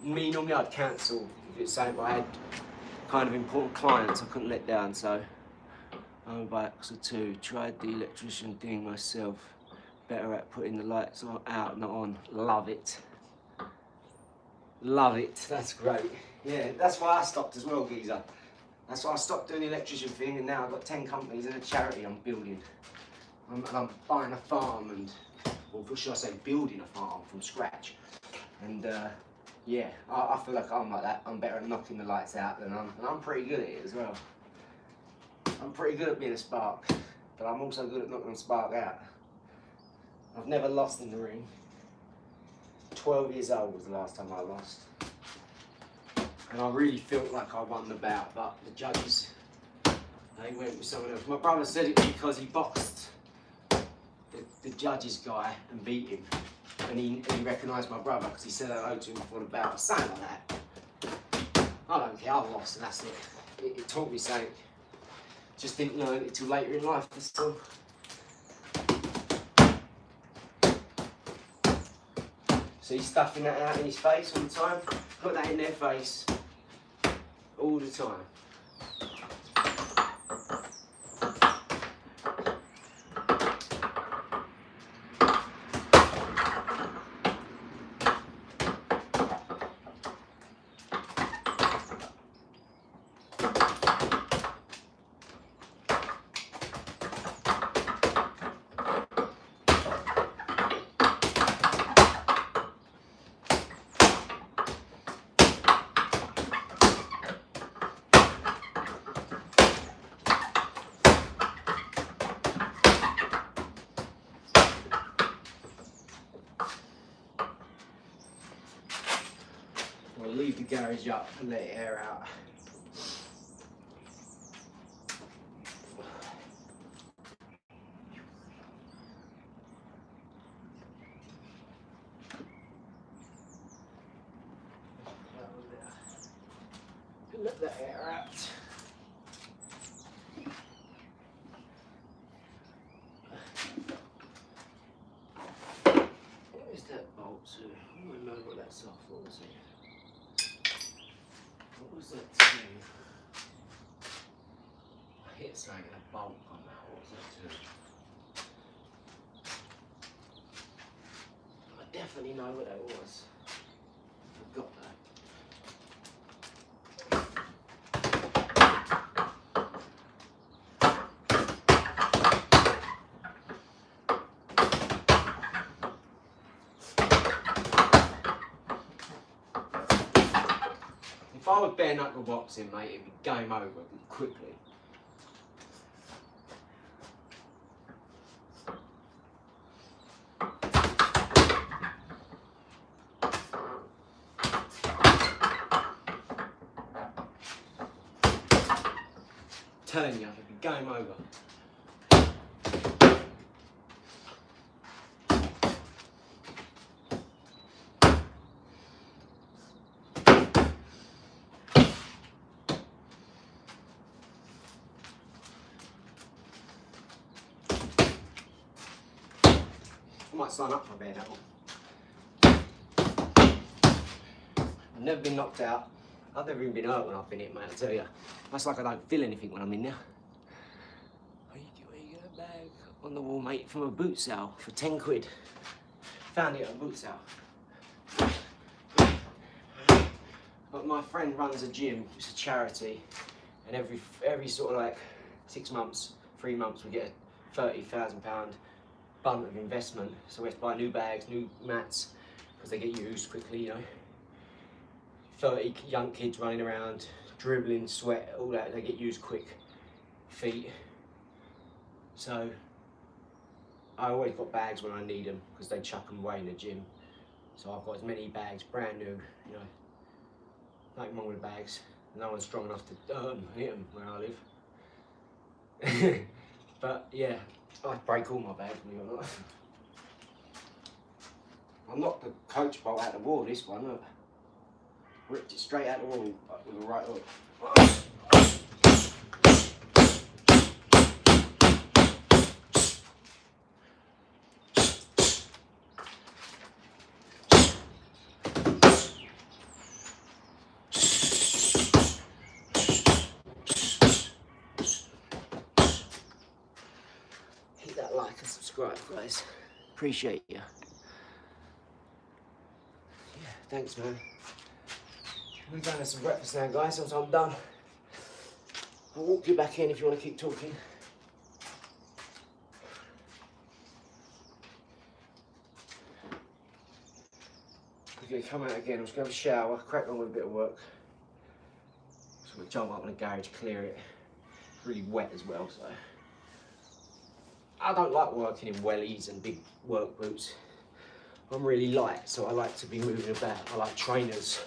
Normally I'd cancel if it's something, but I had kind of important clients I couldn't let down, so I'm back to 2. Tried the electrician thing myself. Better at putting the lights on, out, not on. Love it. Love it. That's great. Yeah, that's why I stopped as well, geezer. That's why I stopped doing the electrician thing, and now I've got 10 companies and a charity I'm building. I'm buying a farm and, or should I say building a farm from scratch. And yeah, I feel like I'm like that. I'm better at knocking the lights out than and I'm pretty good at it as well. I'm pretty good at being a spark, but I'm also good at knocking the spark out. I've never lost in the ring. 12 years old was the last time I lost. And I really felt like I won the bout, but the judges, they went with someone else. My brother said it because he boxed the judges guy and beat him. And he recognised my brother because he said hello to him before the bout. Something like that. I don't care, I lost and that's it. It taught me something. Just didn't learn it till later in life, that's all. So he's stuffing that out in his face all the time. Put that in their face all the time. garage up and let it air out. Let that air out. What is that bolt to? I don't know what that's off. What was it? What was that to? I hit something, a bolt on that. What was that to? I definitely know what that was. I forgot that. If I was bare knuckle boxing, mate, it'd be game over quickly. Telling you, it'd be game over. I might sign up for a bare knuckle. I've never been knocked out. I've never even been hurt when I've been hit, mate, I tell you. That's like I don't feel anything when I'm in there. Where you get a bag on the wall, mate, from a boot sale for 10 quid. Found it at a boot sale. But my friend runs a gym, it's a charity, and every sort of like 6 months, 3 months, we get a £30,000 bundle of investment. So we have to buy new bags, new mats, because they get used quickly, you know. 30 young kids running around, dribbling, sweat, all that, they get used quick. Feet. So I always got bags when I need them, because they chuck them away in the gym. So I've got as many bags, brand new, you know. Nothing wrong with bags. No one's strong enough to hit them where I live. But yeah, I break all my bags, believe it or not. I knocked the coach bolt out of the wall, this one, look. Ripped it straight out the wall with a right hook. Hit that like and subscribe, guys. Appreciate you. Yeah, thanks, man. We're going to some breakfast now, guys, once I'm done. I'll walk you back in if you want to keep talking. We're going to come out again. I'm just going to have a shower, crack on with a bit of work. So we'll jump up in the garage, clear it. It's really wet as well, so. I don't like working in wellies and big work boots. I'm really light, so I like to be moving about. I like trainers.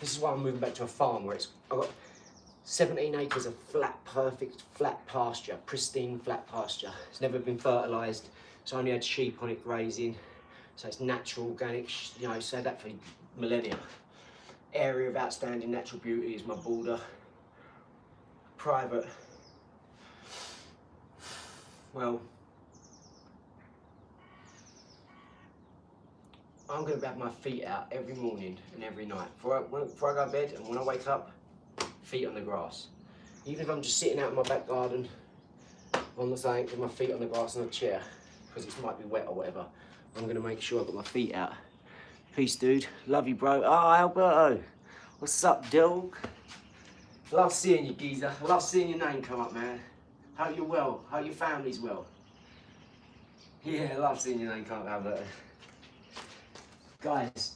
This is why I'm moving back to a farm where I've got 17 acres of flat, perfect, flat pasture, pristine flat pasture. It's never been fertilised. It's only had sheep on it grazing. So it's natural, organic, you know, so that for millennia. Area of outstanding natural beauty is my border. Private. Well, I'm going to have my feet out every morning and every night. Before I go to bed and when I wake up, feet on the grass. Even if I'm just sitting out in my back garden on the thing with my feet on the grass on a chair, because it might be wet or whatever, I'm going to make sure I've got my feet out. Peace, dude. Love you, bro. Oh, Alberto. What's up, dog? Love seeing you, geezer. I love seeing your name come up, man. Hope you're well. Hope your family's well. Yeah, I love seeing your name come up, Alberto. Guys,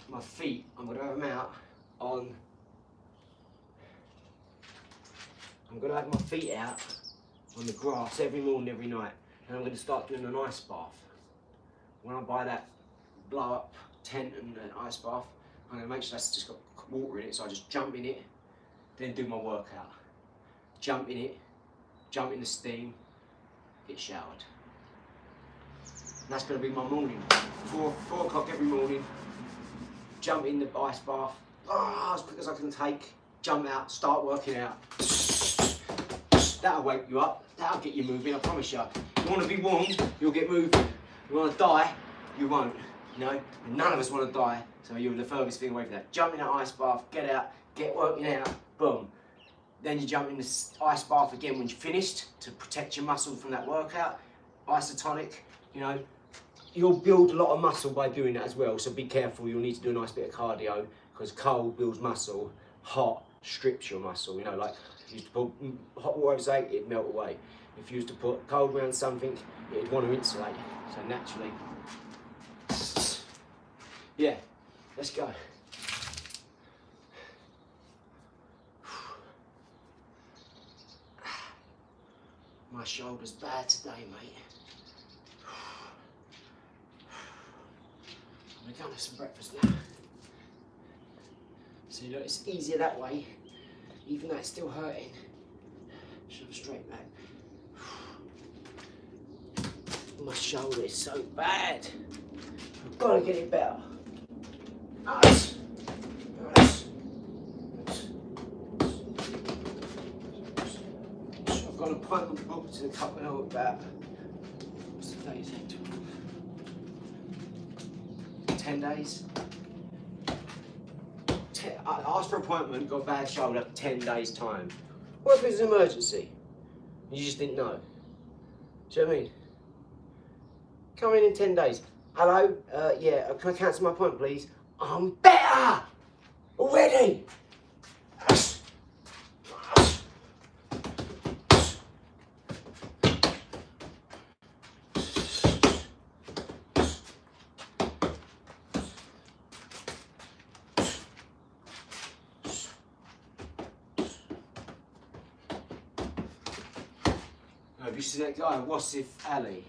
my feet, I'm going to have them out on, I'm going to have my feet out on the grass every morning, every night. And I'm going to start doing an ice bath. When I buy that blow up tent and an ice bath. I'm going to make sure that's just got water in it, so I just jump in it, then do my workout. Jump in it, jump in the steam, get showered. And that's going to be my morning. 4 o'clock every morning, jump in the ice bath, as quick as I can take, jump out, start working out. That'll wake you up, that'll get you moving, I promise you. You want to be warm, you'll get moving. You want to die, you won't. You know, and none of us want to die, so you're the furthest thing away from that. Jump in that ice bath, get out, get working out, boom. Then you jump in the ice bath again when you're finished to protect your muscle from that workout. Isotonic, you know, you'll build a lot of muscle by doing that as well, so be careful. You'll need to do a nice bit of cardio because cold builds muscle, hot strips your muscle. You know, like if you used to put hot water over something, it'd melt away. If you used to put cold around something, it'd want to insulate. So naturally, yeah, let's go. My shoulder's bad today, mate. I'm gonna go and have some breakfast now. See, look, it's easier that way, even though it's still hurting. Should have a straight back. My shoulder is so bad. I've got to get it better. Nice. Nice. I've got an appointment booked in a couple of hours about, what's the date? 10 days. I asked for an appointment, got a bad shoulder, 10 days time. What if it's an emergency? You just didn't know. Do you know what I mean? Come in 10 days. Hello? Yeah, can I cancel my appointment, please? I'm better! Already! Have you seen that guy, Wasif Ali?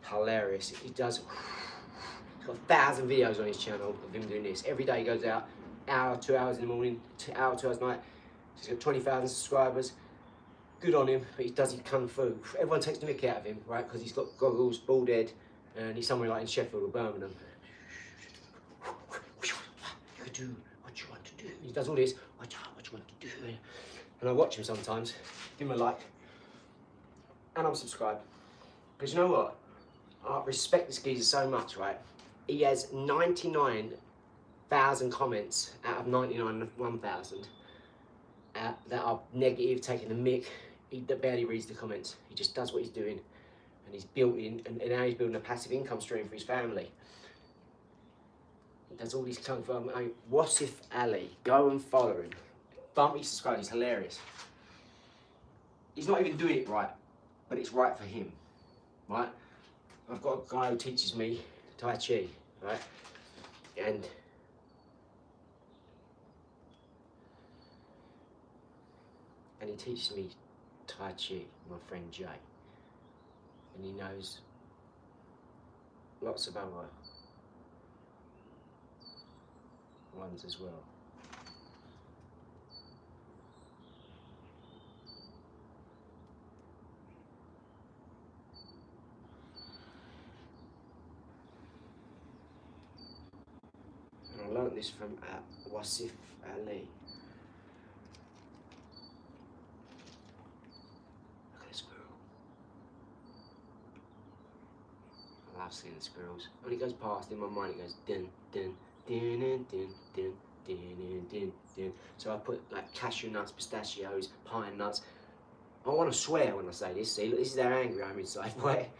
Hilarious. He does. He's got 1,000 videos on his channel of him doing this. Every day he goes out, hour, 2 hours in the morning, hour, 2 hours at night. He's got 20,000 subscribers. Good on him, but he does his kung fu. Everyone takes the mick out of him, right? Because he's got goggles, bald head, and he's somewhere like in Sheffield or Birmingham. You do what you want to do. He does all this. What you want to do. And I watch him sometimes. Give him a like. And I'm subscribed. Because you know what? I respect this geezer so much, right? He has 99,000 comments out of 1,000 that are negative, taking the mick. He barely reads the comments. He just does what he's doing. And he's building, and now he's building a passive income stream for his family. He does all these kung fu. Wasif Ali. Go and follow him. Bump me subscribe, he's hilarious. He's not even doing it right, but it's right for him, right? I've got a guy who teaches me Tai Chi, right? And he teaches me Tai Chi, my friend Jay. And he knows lots of other ones as well. I learnt this from Wasif Ali. Look at the squirrel. I love seeing the squirrels. When it goes past, in my mind it goes dun dun dun dun dun dun dun dun dun. So I put like cashew nuts, pistachios, pine nuts. I want to swear when I say this. See, look, this is how angry I'm inside. Wait,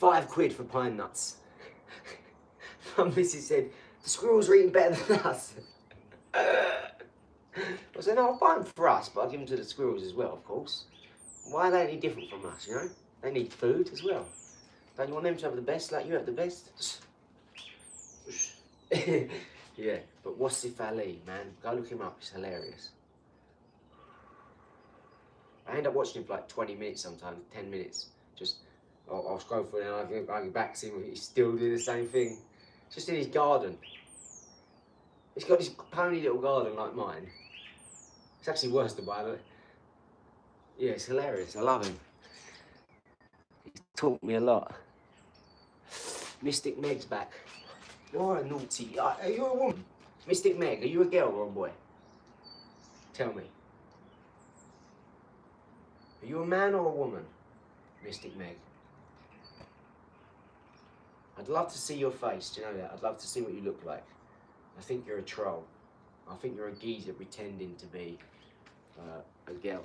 £5 for pine nuts. My missus said, the squirrels are eating better than us. I said, no, I'll buy them for us, but I'll give them to the squirrels as well, of course. Why are they any different from us, you know? They need food as well. Don't you want them to have the best like you have the best? Yeah, but Wasif Ali, man, go look him up, it's hilarious. I end up watching him for like 20 minutes sometimes, 10 minutes. Just, I'll scroll through and I'll get back to him, he's still doing the same thing. Just in his garden. He's got this pony little garden like mine. It's actually worse than mine. Yeah, it's hilarious. I love him. He's taught me a lot. Mystic Meg's back. You're a naughty. Are you a woman? Mystic Meg, are you a girl or a boy? Tell me. Are you a man or a woman? Mystic Meg. I'd love to see your face, do you know that? I'd love to see what you look like. I think you're a troll. I think you're a geezer pretending to be a girl.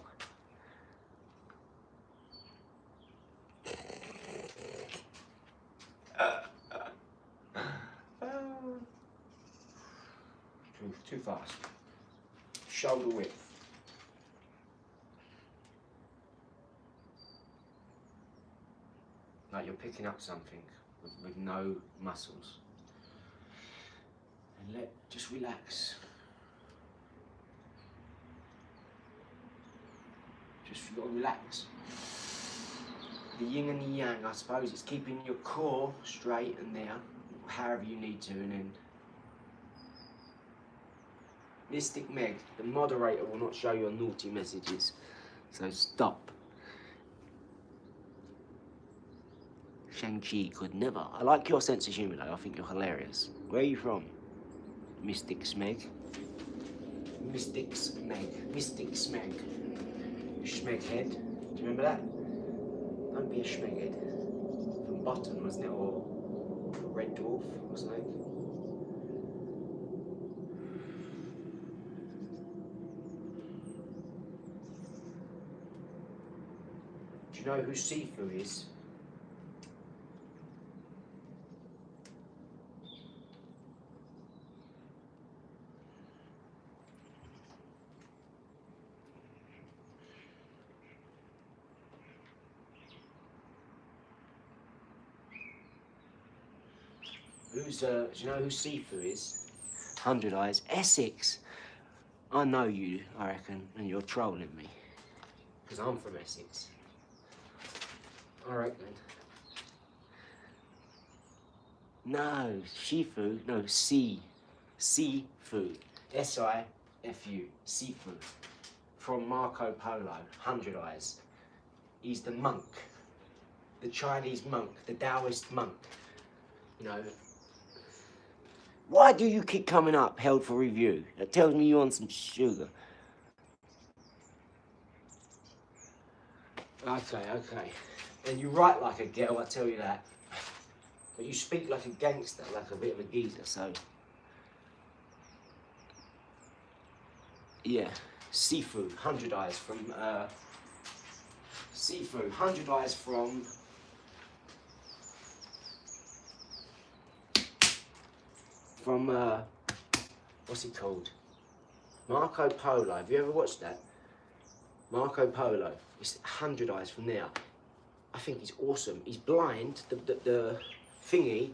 Too fast. Shoulder width. Like you're picking up something with no muscles. And just relax. Just you gotta relax. The yin and the yang, I suppose, it's keeping your core straight and there, however you need to, and then Mystic Meg, the moderator will not show your naughty messages, so stop. Shang-Chi could never. I like your sense of humour though, I think you're hilarious. Where are you from? Mystic Smeg. Mystic Smeg. Mystic Smeg. Schmeghead. Do you remember that? Don't be a schmeghead. From Button, wasn't it? Or Red Dwarf or something. Do you know who Sifu is? Do you know who Sifu is? 100 Eyes. Essex. I know you, I reckon, and you're trolling me. Because I'm from Essex. Alright then. No, Shifu. No, Sifu. S-I-F-U. Sifu. From Marco Polo. 100 Eyes. He's the monk. The Chinese monk. The Taoist monk. You know. Why do you keep coming up, held for review? That tells me you want some sugar. Okay. And you write like a girl, I tell you that. But you speak like a gangster, like a bit of a geezer, so... Yeah, Sifu, 100 Eyes from... Sifu, 100 Eyes from... what's it called? Marco Polo. Have you ever watched that? Marco Polo. It's 100 Eyes from there. I think he's awesome. He's blind. The thingy.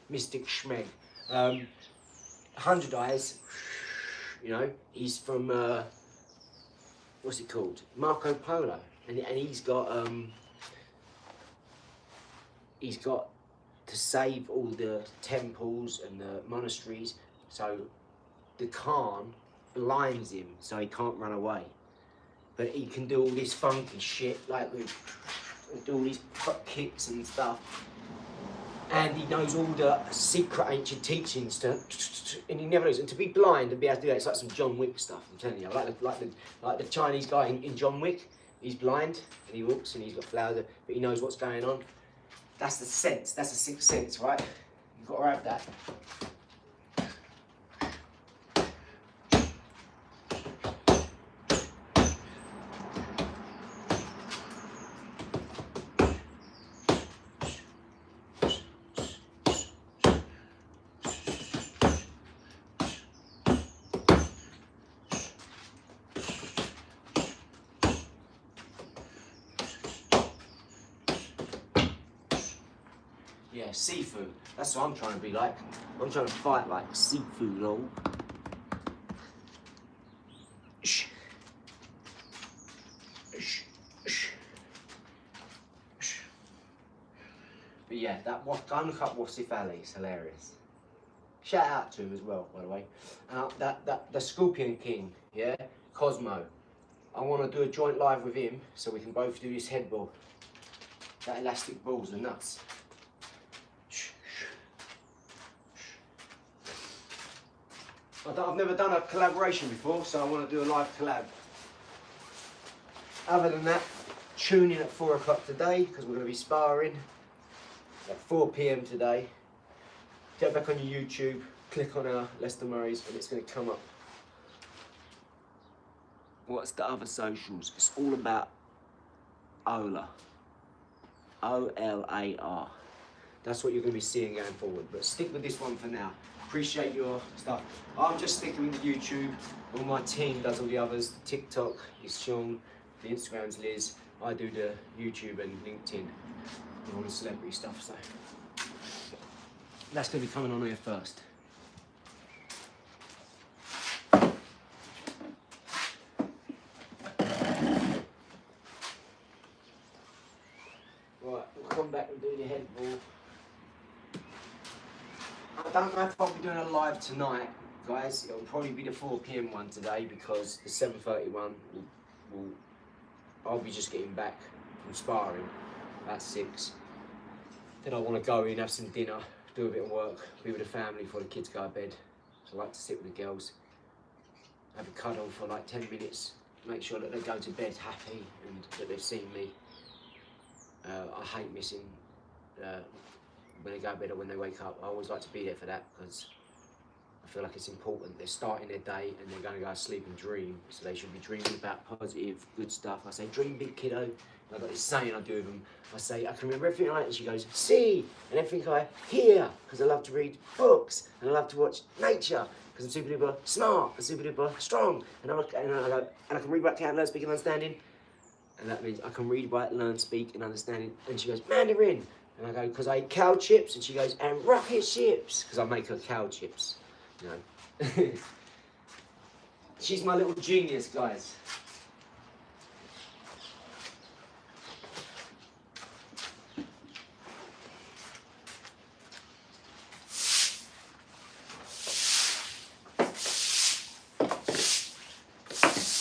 Mystic Schmeg. 100 Eyes. You know, he's from what's it called? Marco Polo, and he's got to save all the temples and the monasteries, so the Khan blinds him so he can't run away. But he can do all this funky shit, like do all these kicks and stuff. And he knows all the secret ancient teachings and he never knows. And to be blind and be able to do that, it's like some John Wick stuff, I'm telling you. Like the Chinese guy in John Wick, he's blind and he walks and he's got flowers, but he knows what's going on. That's the sense, that's the sixth sense, right? You've got to have that. Yeah, seafood. That's what I'm trying to be like. I'm trying to fight like seafood, lol. Shh. Shh. Shh. Shh. That go and look up Wasif Ali, it's hilarious. Shout out to him as well, by the way. The Scorpion King, yeah, Cosmo. I want to do a joint live with him so we can both do this head ball. That elastic ball's are nuts. I've never done a collaboration before, so I want to do a live collab. Other than that, tune in at 4 o'clock today because we're going to be sparring at 4 p.m. today. Get back on your YouTube, click on our Lester Murray's, and it's going to come up. What's the other socials? It's all about Ola. O-L-A-R. That's what you're going to be seeing going forward. But stick with this one for now. Appreciate your stuff. I'm just sticking with the YouTube. All my team does all the others. The TikTok is Sean. The Instagram's Liz. I do the YouTube and LinkedIn and all the celebrity stuff. So that's going to be coming on here first. Right, we'll come back and do the head ball. I don't know if I'll be doing a live tonight, guys. It'll probably be the 4 p.m. one today because the 7:30 one I'll be just getting back from sparring at 6. Then I want to go in, have some dinner, do a bit of work, be with the family before the kids go to bed. So I like to sit with the girls, have a cuddle for like 10 minutes, make sure that they go to bed happy and that they've seen me. I hate missing when they go to bed or when they wake up. I always like to be there for that because I feel like it's important. They're starting their day and they're going to go to sleep and dream, so they should be dreaming about positive, good stuff. I say, dream big, kiddo. And I've got this saying I do with them. I say, I can remember everything I like, and she goes, see, and everything I hear, because I love to read books and I love to watch nature, because I'm super duper smart and super duper strong. And I go, and I can read, write, count, learn, speak and understanding. And that means I can read, write, learn, speak and understanding. And she goes, Mandarin. And I go, because I eat cow chips. And she goes, and rocket ships, because I make her cow chips. You know. She's my little genius, guys.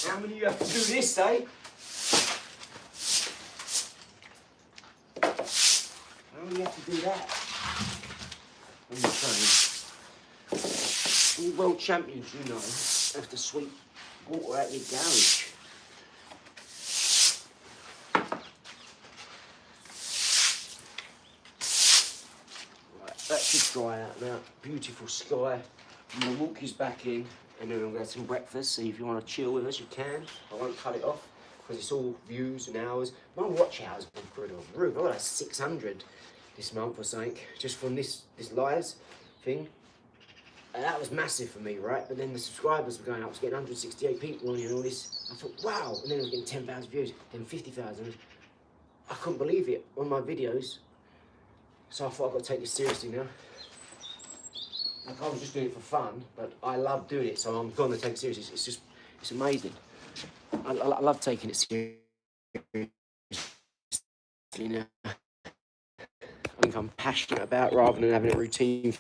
How many of you have to do this, eh? How many have to do that? When you're training. All world champions, you know, have to sweep water out your garage. Right, that should dry out now. Beautiful sky. I'm going to walk you back in and then I'm going to have some breakfast. So if you want to chill with us, you can. I won't cut it off because it's all views and hours. My watch hours have gone through the roof. I got like 600 this month or something just from this lives thing. And that was massive for me, right? But then the subscribers were going up. I was getting 168 people on here and all this. I thought, wow. And then I was getting 10,000 views, then 50,000. I couldn't believe it on my videos. So I thought I've got to take this seriously now. Like I was just doing it for fun, but I love doing it, so I'm going to take it seriously. It's amazing. I love taking it seriously now. I think I'm passionate about rather than having a routine